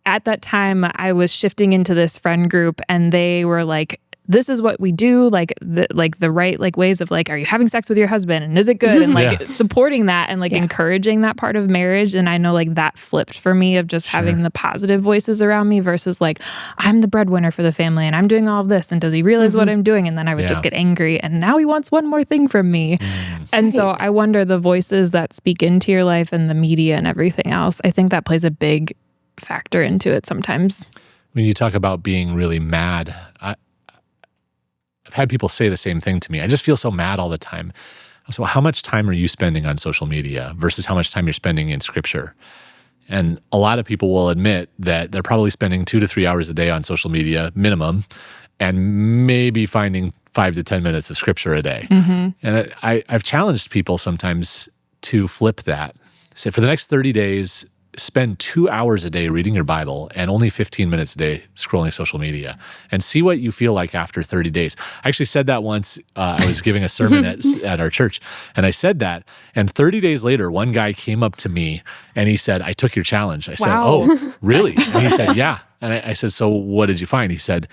Speaker 1: at that time, I was shifting into this friend group and they were like, this is what we do, like the right like ways of like, are you having sex with your husband and is it good? And like supporting that and like encouraging that part of marriage. And I know like that flipped for me of just having the positive voices around me versus like, I'm the breadwinner for the family and I'm doing all of this. And does he realize what I'm doing? And then I would just get angry and now he wants one more thing from me. And so I wonder the voices that speak into your life and the media and everything else, I think that plays a big factor into it sometimes.
Speaker 2: When you talk about being really mad, I've had people say the same thing to me. I just feel so mad all the time. So how much time are you spending on social media versus how much time you're spending in scripture? And a lot of people will admit that they're probably spending 2 to 3 hours a day on social media minimum and maybe finding 5 to 10 minutes of scripture a day. And I've challenged people sometimes to flip that. Say for the next 30 days, spend 2 hours a day reading your Bible and only 15 minutes a day scrolling social media and see what you feel like after 30 days. I actually said that once. I was giving a sermon at our church and I said that. And 30 days later, one guy came up to me and he said, I took your challenge. I said, oh, really? And he said, yeah. And I said, so what did you find? He said,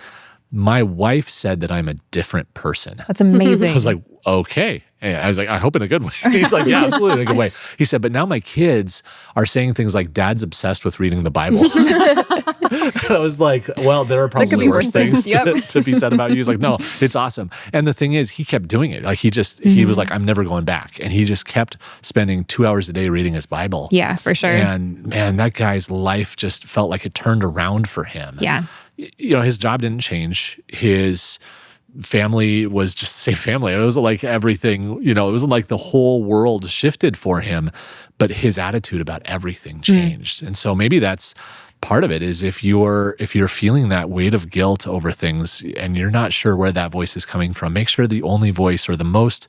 Speaker 2: my wife said that I'm a different person.
Speaker 1: That's amazing.
Speaker 2: I was like, okay. And I was like, I hope in a good way. He's like, yeah, absolutely in a good way. He said, but now my kids are saying things like, Dad's obsessed with reading the Bible. I was like, well, there are probably worse things to be said about you. He's like, no, it's awesome. And the thing is, he kept doing it. Like he was like, I'm never going back. And he just kept spending 2 hours a day reading his Bible.
Speaker 1: Yeah, for sure.
Speaker 2: And man, that guy's life just felt like it turned around for him.
Speaker 1: Yeah.
Speaker 2: You know, his job didn't change. His family was just the same family. It wasn't like everything, it wasn't like the whole world shifted for him, but his attitude about everything changed. And so maybe that's part of it is if you're feeling that weight of guilt over things and you're not sure where that voice is coming from, make sure the only voice or the most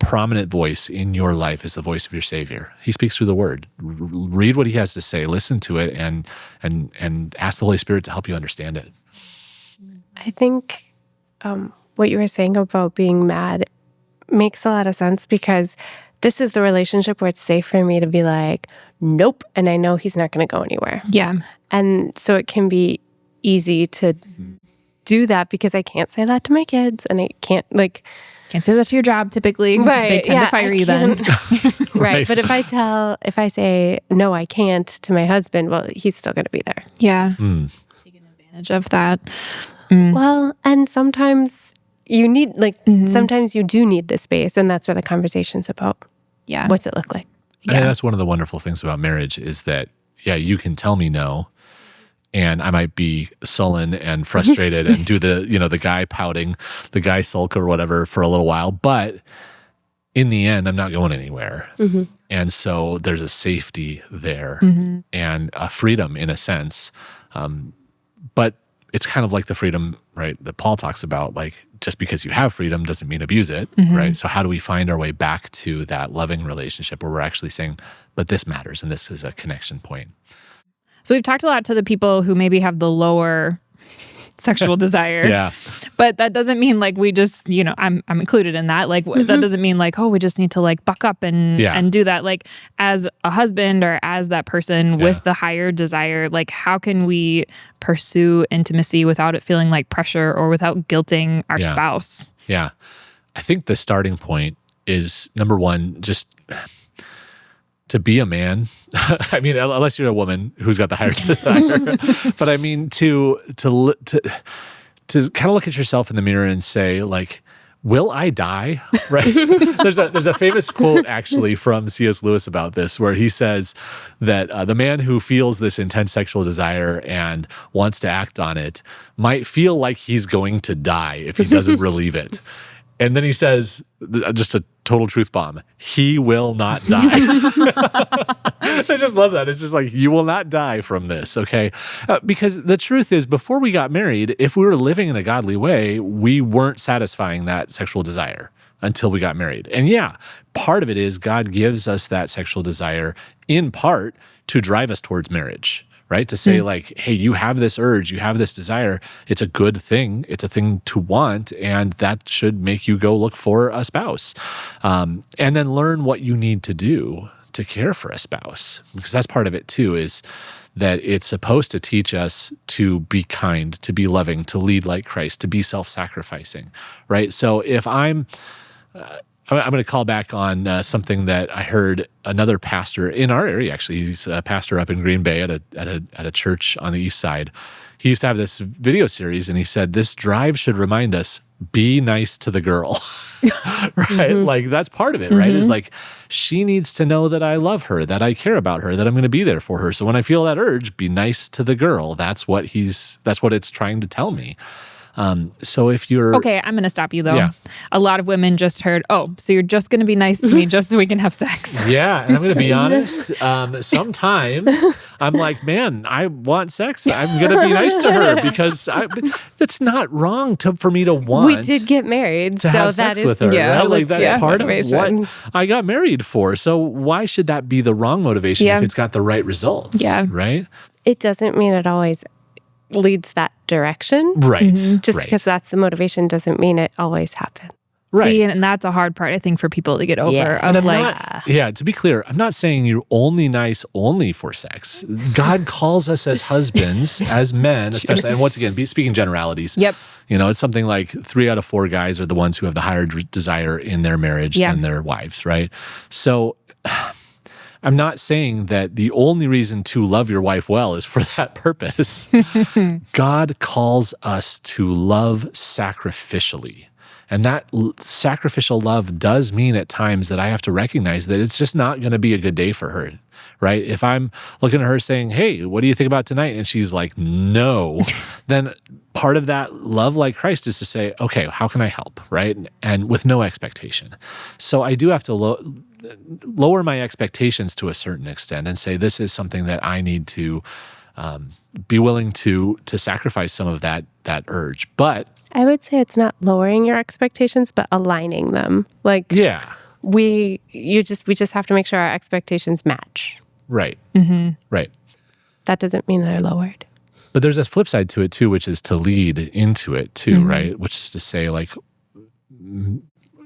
Speaker 2: prominent voice in your life is the voice of your Savior. He speaks through the Word. Read what he has to say, listen to it, and ask the Holy Spirit to help you understand it.
Speaker 3: I think what you were saying about being mad makes a lot of sense because this is the relationship where it's safe for me to be like, nope, and I know he's not going to go anywhere.
Speaker 1: Yeah.
Speaker 3: And so it can be easy to do that because I can't say that to my kids and I can't
Speaker 1: say that to your job typically.
Speaker 3: Right.
Speaker 1: They tend to fire you then.
Speaker 3: Right. But if I say, no, I can't to my husband, well, he's still going to be there.
Speaker 1: Yeah. Taking advantage of that.
Speaker 3: Well, and sometimes you need, sometimes you do need the space, and that's where the conversation's about.
Speaker 1: Yeah.
Speaker 3: What's it look like?
Speaker 2: I mean, that's one of the wonderful things about marriage is that, you can tell me no, and I might be sullen and frustrated and do the guy pouting, the guy sulk or whatever for a little while, but in the end, I'm not going anywhere. And so there's a safety there and a freedom in a sense. But it's kind of like the freedom, right, that Paul talks about, like just because you have freedom doesn't mean abuse it, right? So how do we find our way back to that loving relationship where we're actually saying, but this matters and this is a connection point?
Speaker 1: So we've talked a lot to the people who maybe have the lower sexual desire.
Speaker 2: Yeah.
Speaker 1: But that doesn't mean like we just, I'm included in that. Like that doesn't mean like, oh, we just need to like buck up and do that. Like as a husband or as that person with the higher desire, like how can we pursue intimacy without it feeling like pressure or without guilting our spouse?
Speaker 2: Yeah. I think the starting point is, number one, just to be a man. I mean, unless you're a woman who's got the higher desire, but I mean to kind of look at yourself in the mirror and say, like, will I die? Right? There's a famous quote actually from C.S. Lewis about this, where he says that the man who feels this intense sexual desire and wants to act on it might feel like he's going to die if he doesn't relieve it. And then he says, just a total truth bomb, he will not die. I just love that. It's just like, you will not die from this, okay? Because the truth is, before we got married, if we were living in a godly way, we weren't satisfying that sexual desire until we got married. And part of it is God gives us that sexual desire in part to drive us towards marriage. Right? To say like, hey, you have this urge, you have this desire. It's a good thing. It's a thing to want. And that should make you go look for a spouse. And then learn what you need to do to care for a spouse. Because that's part of it too, is that it's supposed to teach us to be kind, to be loving, to lead like Christ, to be self-sacrificing. Right? So if I'm going to call back on something that I heard another pastor in our area. Actually, he's a pastor up in Green Bay at a church on the east side. He used to have this video series, and he said, "This drive should remind us: be nice to the girl." Right? Like that's part of it, right? Is like she needs to know that I love her, that I care about her, that I'm going to be there for her. So when I feel that urge, be nice to the girl. That's what it's trying to tell me. So if you're...
Speaker 1: Okay, I'm going to stop you though.
Speaker 2: Yeah.
Speaker 1: A lot of women just heard, oh, so you're just going to be nice to me just so we can have sex.
Speaker 2: Yeah, and I'm going to be honest, sometimes I'm like, man, I want sex. I'm going to be nice to her because that's not wrong for me to want.
Speaker 3: We did get married,
Speaker 2: to
Speaker 3: so
Speaker 2: have
Speaker 3: that
Speaker 2: sex
Speaker 3: is
Speaker 2: with her.
Speaker 3: yeah,
Speaker 2: right? Like that's part
Speaker 3: motivation.
Speaker 2: of what I got married for. So why should that be the wrong motivation if it's got the right results?
Speaker 1: Yeah.
Speaker 2: Right?
Speaker 3: It doesn't mean it always leads that direction.
Speaker 2: Right.
Speaker 3: Just
Speaker 2: right.
Speaker 3: because that's the motivation doesn't mean it always happens.
Speaker 2: Right.
Speaker 1: See, and that's a hard part, I think, for people to get over.
Speaker 3: Yeah.
Speaker 1: Of like,
Speaker 2: to be clear, I'm not saying you're only nice only for sex. God calls us as husbands, as men, especially, and once again, speaking generalities.
Speaker 1: Yep.
Speaker 2: It's something like 3 out of 4 guys are the ones who have the higher desire in their marriage than their wives, right? So I'm not saying that the only reason to love your wife well is for that purpose. God calls us to love sacrificially. And that sacrificial love does mean at times that I have to recognize that it's just not going to be a good day for her, right? If I'm looking at her saying, hey, what do you think about tonight? And she's like, no, then part of that love like Christ is to say, okay, how can I help, right? And with no expectation. So I do have to lower my expectations to a certain extent and say, this is something that I need to be willing to sacrifice some of that urge. But
Speaker 3: I would say it's not lowering your expectations, but aligning them. Like, we just have to make sure our expectations match.
Speaker 2: Right. Right.
Speaker 3: That doesn't mean they're lowered.
Speaker 2: But there's a flip side to it too, which is to lead into it too, right? Which is to say, like,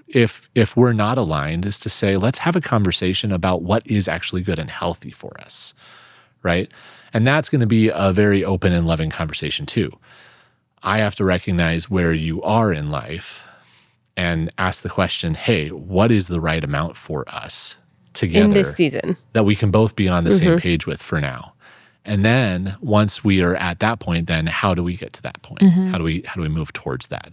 Speaker 2: if we're not aligned, is to say, let's have a conversation about what is actually good and healthy for us, right? And that's going to be a very open and loving conversation too. I have to recognize where you are in life and ask the question, hey, what is the right amount for us together
Speaker 3: in this season
Speaker 2: that we can both be on the same page with for now? And then once we are at that point, then how do we get to that point? How do we move towards that?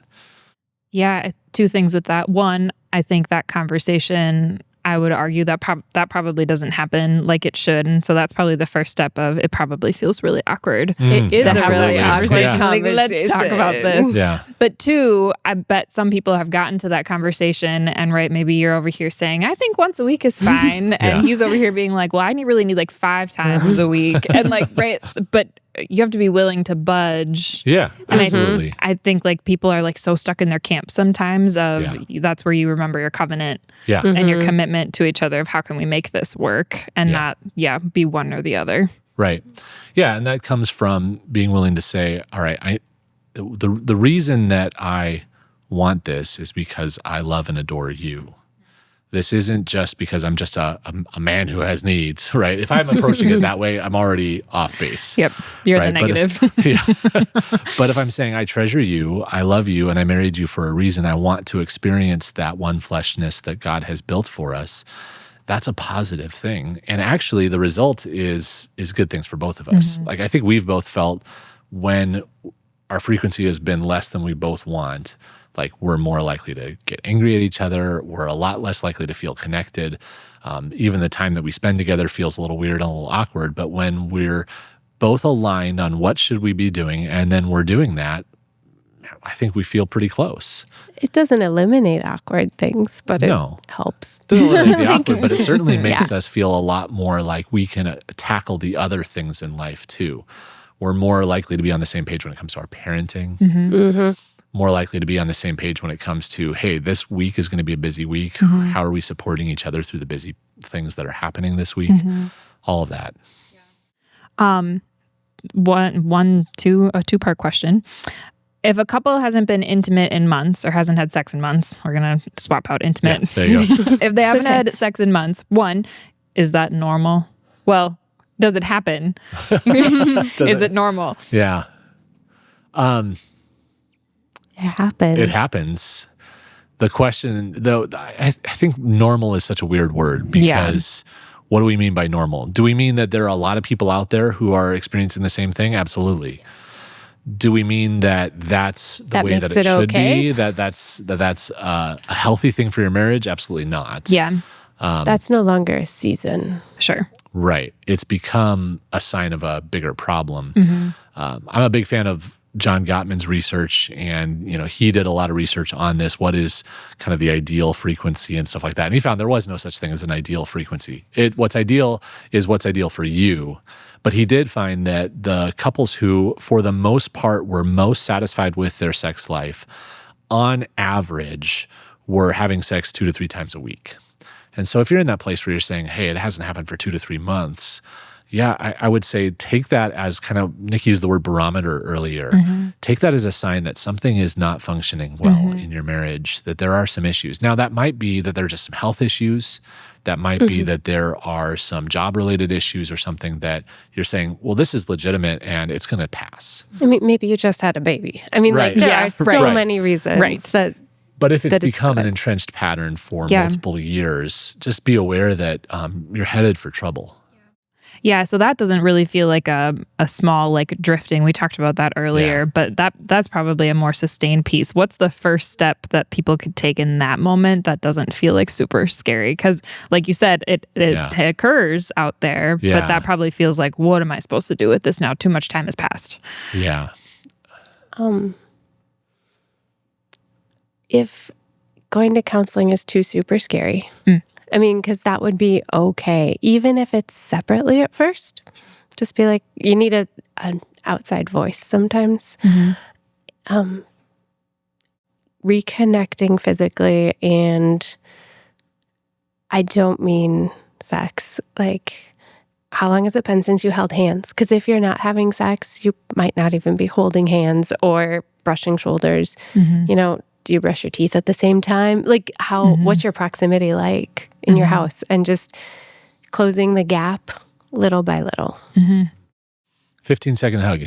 Speaker 1: Yeah, 2 things with that. One, I think that conversation I would argue that that probably doesn't happen like it should. And so that's probably the first step of it probably feels really awkward.
Speaker 3: It is a really awkward
Speaker 1: conversation.
Speaker 3: conversation.
Speaker 1: Like, let's talk about this.
Speaker 2: Yeah.
Speaker 1: But two, I bet some people have gotten to that conversation and maybe you're over here saying, I think once a week is fine. And he's over here being like, well, I really need like 5 times a week. And like, but you have to be willing to budge.
Speaker 2: Yeah, absolutely.
Speaker 1: I think like people are like so stuck in their camp sometimes of that's where you remember your covenant and your commitment to each other of how can we make this work and not be one or the other.
Speaker 2: Right. Yeah, and that comes from being willing to say, all right, the reason that I want this is because I love and adore you. This isn't just because I'm just a man who has needs, right? If I'm approaching it that way, I'm already off base.
Speaker 1: Yep, you're the negative.
Speaker 2: But if I'm saying I treasure you, I love you, and I married you for a reason, I want to experience that one fleshness that God has built for us, that's a positive thing. And actually, the result is good things for both of us. Like I think we've both felt when our frequency has been less than we both want, like we're more likely to get angry at each other. We're a lot less likely to feel connected. Even the time that we spend together feels a little weird and a little awkward. But when we're both aligned on what should we be doing, and then we're doing that, I think we feel pretty close.
Speaker 3: It doesn't eliminate awkward things, but it helps.
Speaker 2: It doesn't eliminate the awkward, but it certainly makes us feel a lot more like we can tackle the other things in life too. We're more likely to be on the same page when it comes to our parenting. More likely to be on the same page when it comes to, hey, this week is going to be a busy week. How are we supporting each other through the busy things that are happening this week? All of that.
Speaker 1: A two-part question. If a couple hasn't been intimate in months or hasn't had sex in months, we're going to swap out intimate.
Speaker 2: Yeah, there you go.
Speaker 1: If they haven't had sex in months, one, is that normal? Well, does it happen? Is it normal?
Speaker 2: Yeah.
Speaker 3: It happens.
Speaker 2: It happens. The question, though, I think normal is such a weird word because what do we mean by normal? Do we mean that there are a lot of people out there who are experiencing the same thing? Absolutely. Do we mean that that's the way that it should be? That's a healthy thing for your marriage? Absolutely not.
Speaker 1: Yeah.
Speaker 3: That's no longer a season.
Speaker 1: Sure.
Speaker 2: Right. It's become a sign of a bigger problem. I'm a big fan of John Gottman's research, and he did a lot of research on this. What is kind of the ideal frequency and stuff like that? And he found there was no such thing as an ideal frequency. What's ideal is what's ideal for you. But he did find that the couples who, for the most part, were most satisfied with their sex life, on average, were having sex 2 to 3 times a week. And so if you're in that place where you're saying, hey, it hasn't happened for 2 to 3 months, I would say take that as kind of, Nicki used the word barometer earlier. Take that as a sign that something is not functioning well in your marriage, that there are some issues. Now, that might be that there are just some health issues. That might be that there are some job-related issues or something that you're saying, well, this is legitimate and it's going to pass.
Speaker 3: I mean, maybe you just had a baby. I mean, there are so many reasons that.
Speaker 2: But if it's become an entrenched pattern for multiple years, just be aware that you're headed for trouble.
Speaker 1: Yeah, so that doesn't really feel like a small like drifting. We talked about that earlier, but that's probably a more sustained piece. What's the first step that people could take in that moment that doesn't feel like super scary? Because like you said, it occurs out there, but that probably feels like, what am I supposed to do with this now? Too much time has passed.
Speaker 2: Yeah.
Speaker 3: If going to counseling is too super scary, I mean, because that would be okay, even if it's separately at first. Just be like, you need an outside voice sometimes. Reconnecting physically, and I don't mean sex. Like, how long has it been since you held hands? Because if you're not having sex, you might not even be holding hands or brushing shoulders. Do you brush your teeth at the same time? Like, what's your proximity like in your house? And just closing the gap little by little.
Speaker 2: 15-second hug.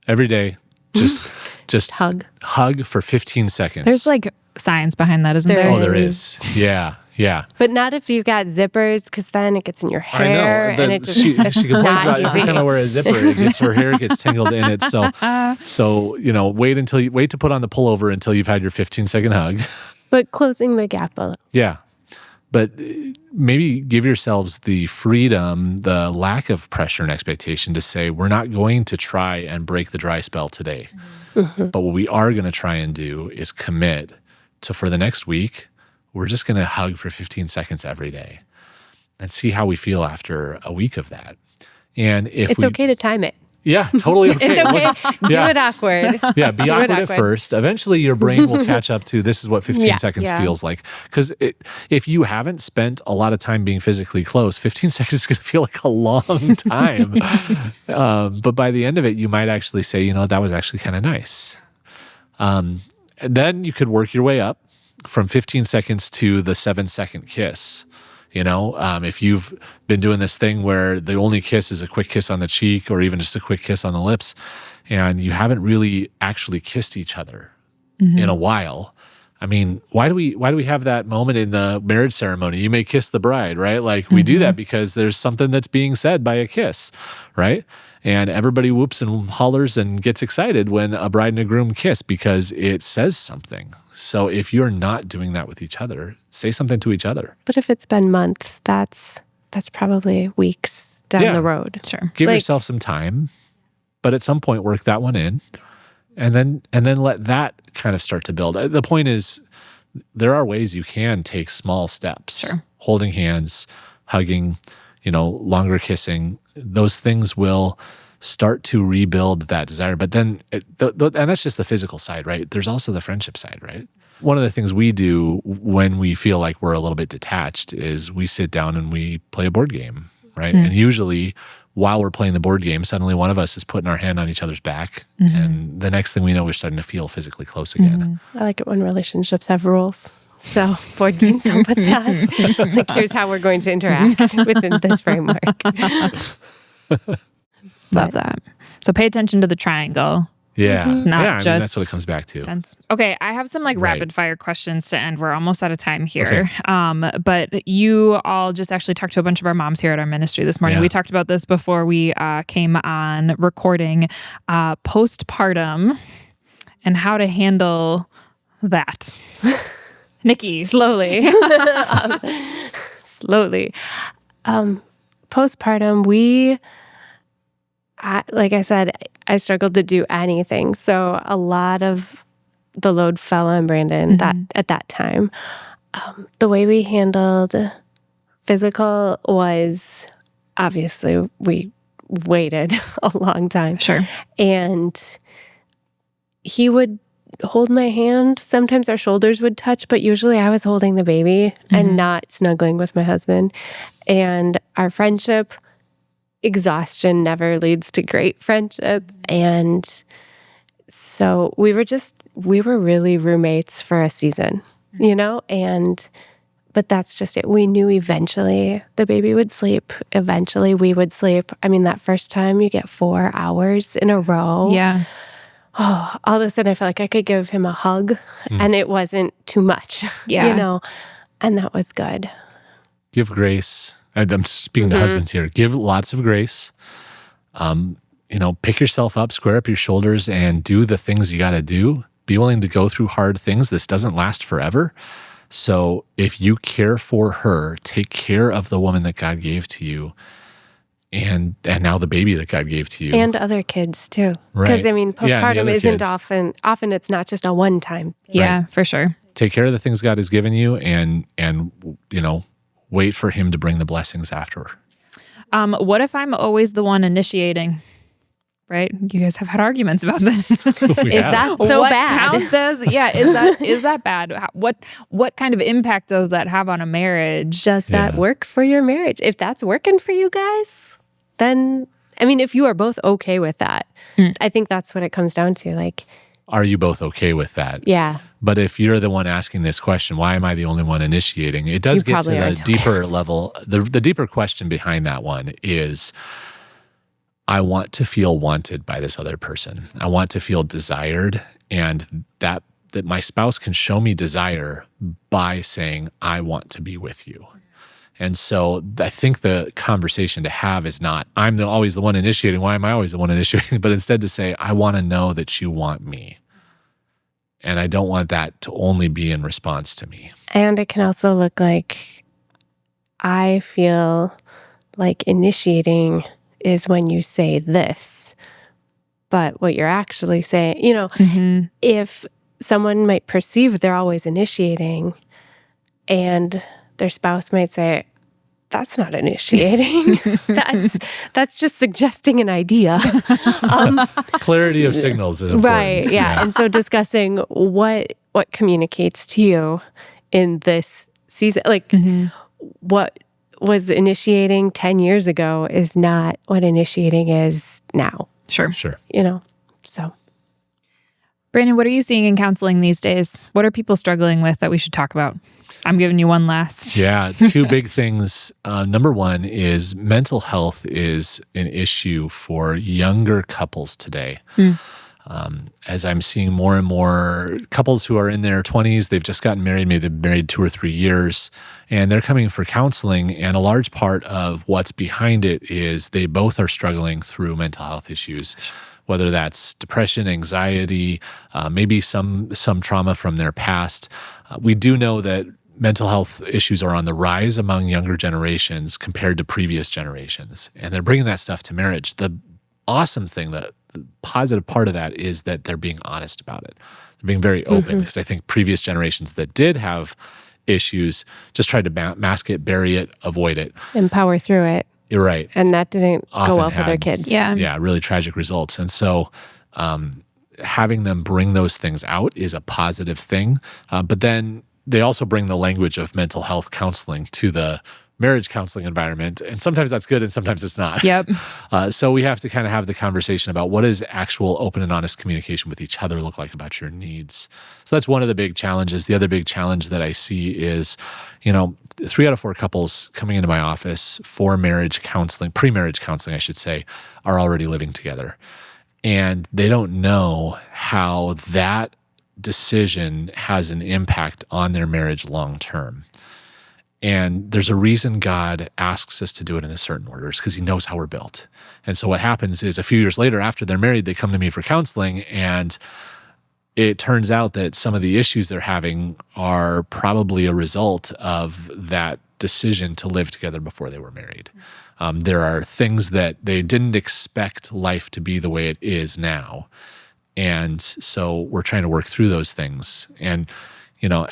Speaker 2: Every day, just
Speaker 3: hug.
Speaker 2: Hug for 15 seconds.
Speaker 1: There's like science behind that, isn't there?
Speaker 2: Oh, there is. Yeah.
Speaker 3: But not if you got zippers, because then it gets in your hair.
Speaker 2: I know.
Speaker 3: And it just,
Speaker 2: she complains about every time I wear a zipper, her hair gets tangled in it. So wait to put on the pullover until you've had your 15-second hug.
Speaker 3: But closing the gap a little.
Speaker 2: Yeah. But maybe give yourselves the freedom, the lack of pressure and expectation to say, we're not going to try and break the dry spell today. But what we are going to try and do is commit to, for the next week, we're just going to hug for 15 seconds every day and see how we feel after a week of that. And if
Speaker 3: it's okay to time it.
Speaker 2: Yeah, totally okay.
Speaker 3: It's okay. Do it awkward.
Speaker 2: Yeah, be awkward at first. Eventually, your brain will catch up to this is what 15 seconds feels like. Because if you haven't spent a lot of time being physically close, 15 seconds is going to feel like a long time. But by the end of it, you might actually say, you know, that was actually kind of nice. And then you could work your way up from 15 seconds to the 7-second kiss. You know, if you've been doing this thing where the only kiss is a quick kiss on the cheek or even just a quick kiss on the lips, and you haven't really actually kissed each other in a while. I mean, why do we have that moment in the marriage ceremony? You may kiss the bride, right? Like we do that because there's something that's being said by a kiss, right? And everybody whoops and hollers and gets excited when a bride and a groom kiss because it says something. So if you're not doing that with each other, say something to each other.
Speaker 3: But if it's been months, that's probably weeks down the road.
Speaker 1: Sure.
Speaker 2: Give yourself some time, but at some point work that one in, and then let that kind of start to build. The point is, there are ways you can take small steps.
Speaker 1: Sure.
Speaker 2: Holding hands, hugging, longer kissing. Those things will start to rebuild that desire. But then, and that's just the physical side, right? There's also the friendship side, right? One of the things we do when we feel like we're a little bit detached is we sit down and we play a board game, right? And usually while we're playing the board game, suddenly one of us is putting our hand on each other's back. And the next thing we know, we're starting to feel physically close again.
Speaker 3: I like it when relationships have rules. So board games help with that. Like, here's how we're going to interact within this framework.
Speaker 1: Love that. So pay attention to the triangle.
Speaker 2: Yeah.
Speaker 1: Not just
Speaker 2: that's what it comes back to.
Speaker 1: Sense. Okay, I have some rapid fire questions to end. We're almost out of time here. Okay. But you all just actually talked to a bunch of our moms here at our ministry this morning. We talked about this before we came on recording, postpartum and how to handle that. Nicki.
Speaker 3: Slowly. Postpartum, like I said, I struggled to do anything. So a lot of the load fell on Brandon at that time. The way we handled physical was, obviously, we waited a long time.
Speaker 1: Sure.
Speaker 3: And he would hold my hand. Sometimes our shoulders would touch, but usually I was holding the baby and not snuggling with my husband. And our friendship, exhaustion never leads to great friendship. And so we were really roommates for a season, but that's just it. We knew eventually the baby would sleep. Eventually we would sleep. I mean, that first time you get 4 hours in a row.
Speaker 1: Yeah.
Speaker 3: Oh, all of a sudden I felt like I could give him a hug and it wasn't too much, and that was good.
Speaker 2: Give grace. I'm speaking to husbands here. Give lots of grace. Pick yourself up, square up your shoulders, and do the things you got to do. Be willing to go through hard things. This doesn't last forever. So if you care for her, take care of the woman that God gave to you, and now the baby that God gave to you.
Speaker 3: And other kids too.
Speaker 2: Right.
Speaker 3: Because, postpartum isn't often it's not just a one-time thing.
Speaker 1: Yeah, for sure.
Speaker 2: Take care of the things God has given you and wait for him to bring the blessings after.
Speaker 1: What if I'm always the one initiating? Right? You guys have had arguments about this.
Speaker 3: Is that so bad?
Speaker 1: Counts as, is that bad? What kind of impact does that have on a marriage?
Speaker 3: Does that work for your marriage? If that's working for you guys, then, if you are both okay with that, I think that's what it comes down to. Like,
Speaker 2: are you both okay with that?
Speaker 3: Yeah.
Speaker 2: But if you're the one asking this question, why am I the only one initiating? It does get to the deeper level. The deeper question behind that one is, I want to feel wanted by this other person. I want to feel desired, and that my spouse can show me desire by saying, I want to be with you. And so I think the conversation to have is not, I'm always the one initiating. Why am I always the one initiating? But instead to say, I want to know that you want me. And I don't want that to only be in response to me.
Speaker 3: And it can also look like I feel like initiating is when you say this, but what you're actually saying, if someone might perceive they're always initiating and their spouse might say, that's not initiating. that's just suggesting an idea.
Speaker 2: Clarity of signals is important.
Speaker 3: Right. Yeah. And so discussing what communicates to you in this season, like what was initiating 10 years ago is not what initiating is now.
Speaker 1: Sure.
Speaker 3: So.
Speaker 1: Brandon, what are you seeing in counseling these days? What are people struggling with that we should talk about? I'm giving you one last.
Speaker 2: Yeah, two big things. Number one is mental health is an issue for younger couples today. As I'm seeing more and more couples who are in their 20s, they've just gotten married, maybe they've been married 2 or 3 years, and they're coming for counseling. And a large part of what's behind it is they both are struggling through mental health issues, whether that's depression, anxiety, maybe some trauma from their past. We do know that mental health issues are on the rise among younger generations compared to previous generations, and they're bringing that stuff to marriage. The awesome thing, the positive part of that is that they're being honest about it. They're being very open, because I think previous generations that did have issues just tried to mask it, bury it, avoid it.
Speaker 3: And power through it.
Speaker 2: You're right.
Speaker 3: And that didn't
Speaker 2: Often
Speaker 3: go well for their kids.
Speaker 1: Yeah,
Speaker 2: really tragic results. And so having them bring those things out is a positive thing. But then they also bring the language of mental health counseling to the marriage counseling environment. And sometimes that's good and sometimes it's not.
Speaker 1: Yep.
Speaker 2: So we have to kind of have the conversation about what does actual open and honest communication with each other look like about your needs. So that's one of the big challenges. The other big challenge that I see is, 3 out of 4 couples coming into my office for marriage counseling, pre-marriage counseling, I should say, are already living together. And they don't know how that decision has an impact on their marriage long term. And there's a reason God asks us to do it in a certain order. It's because he knows how we're built. And so what happens is a few years later, after they're married, they come to me for counseling, and it turns out that some of the issues they're having are probably a result of that decision to live together before they were married. There are things that they didn't expect life to be the way it is now. And so we're trying to work through those things. And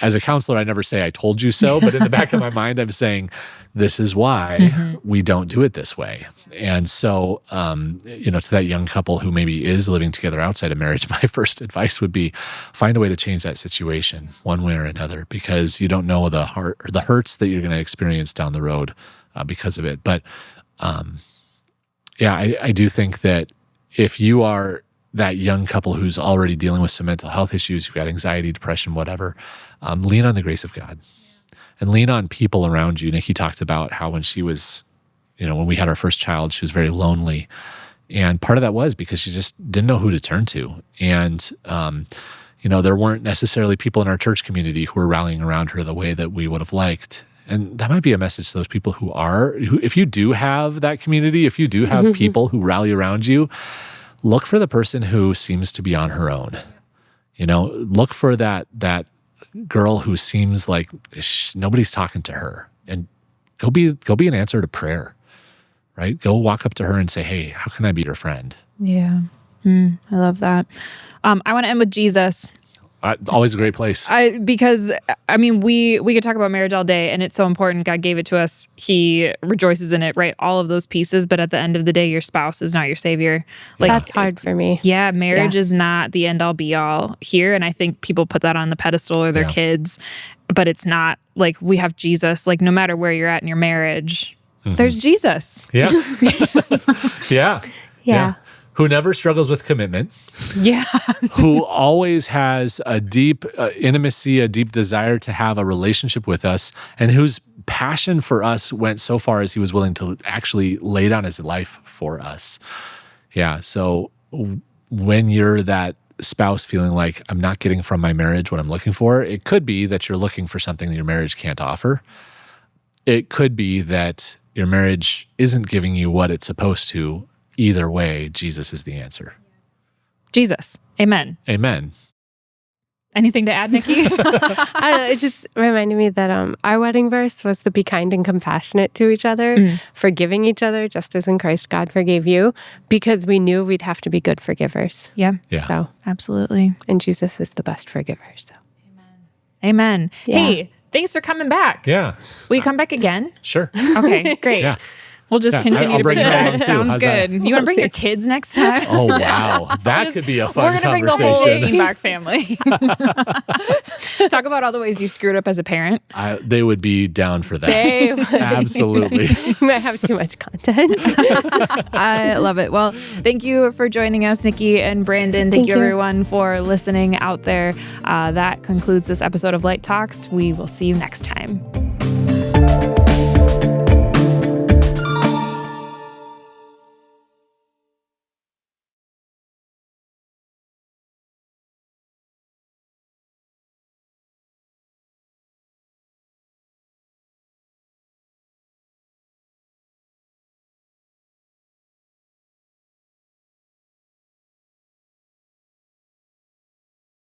Speaker 2: as a counselor, I never say I told you so, but in the back of my mind, I'm saying this is why we don't do it this way. And so, to that young couple who maybe is living together outside of marriage, my first advice would be find a way to change that situation one way or another, because you don't know the hurts that you're going to experience down the road because of it. But I do think that if you are that young couple who's already dealing with some mental health issues, you've got anxiety, depression, whatever, lean on the grace of God and lean on people around you. Nicki talked about how when she was, when we had our first child, she was very lonely. And part of that was because she just didn't know who to turn to. And, there weren't necessarily people in our church community who were rallying around her the way that we would have liked. And that might be a message to those people who if you do have that community, if you do have people who rally around you, look for the person who seems to be on her own. Look for that girl who seems like nobody's talking to her, and go be an answer to prayer, right? Go walk up to her and say, "Hey, how can I be your friend?"
Speaker 1: Yeah. I love that. I want to end with Jesus.
Speaker 2: Always a great place.
Speaker 1: Because we could talk about marriage all day, and it's so important. God gave it to us. He rejoices in it, right? All of those pieces. But at the end of the day, your spouse is not your savior.
Speaker 3: That's hard for me.
Speaker 1: Yeah, marriage is not the end all be all here. And I think people put that on the pedestal or their kids, but it's not. Like, we have Jesus. Like, no matter where you're at in your marriage, there's Jesus.
Speaker 2: Yeah. Yeah. Who never struggles with commitment.
Speaker 1: Yeah.
Speaker 2: Who always has a deep intimacy, a deep desire to have a relationship with us, and whose passion for us went so far as he was willing to actually lay down his life for us. Yeah, so when you're that spouse feeling like, I'm not getting from my marriage what I'm looking for, it could be that you're looking for something that your marriage can't offer. It could be that your marriage isn't giving you what it's supposed to. Either way, Jesus is the answer.
Speaker 1: Jesus. Amen.
Speaker 2: Amen.
Speaker 1: Anything to add, Nicki?
Speaker 3: I don't know. It just reminded me that our wedding verse was to be kind and compassionate to each other, forgiving each other, just as in Christ God forgave you, because we knew we'd have to be good forgivers.
Speaker 1: Yeah.
Speaker 3: So,
Speaker 1: Absolutely.
Speaker 3: and Jesus is the best forgiver. So,
Speaker 1: Amen.
Speaker 3: Yeah.
Speaker 1: Hey, thanks for coming back.
Speaker 2: Yeah.
Speaker 1: Will you come back again?
Speaker 2: Sure.
Speaker 1: Okay, great.
Speaker 2: Yeah.
Speaker 1: We'll just
Speaker 2: Yeah,
Speaker 1: continue
Speaker 2: I'll
Speaker 1: to
Speaker 2: bring
Speaker 1: bring
Speaker 2: her
Speaker 1: that.
Speaker 2: along, too.
Speaker 1: Sounds
Speaker 2: How's that?
Speaker 1: good. You want to bring your kids next time?
Speaker 2: Oh, wow. That could be a fun
Speaker 1: We're going to bring the whole
Speaker 2: conversation.
Speaker 1: Steenbock family. Talk about all the ways you screwed up as a parent.
Speaker 2: They would be down for that.
Speaker 3: they
Speaker 2: Absolutely.
Speaker 3: might have too much content.
Speaker 1: I love it. Well, thank you for joining us, Nicki and Brandon. Thank you, everyone, for listening out there. That concludes this episode of Light Talks. We will see you next time.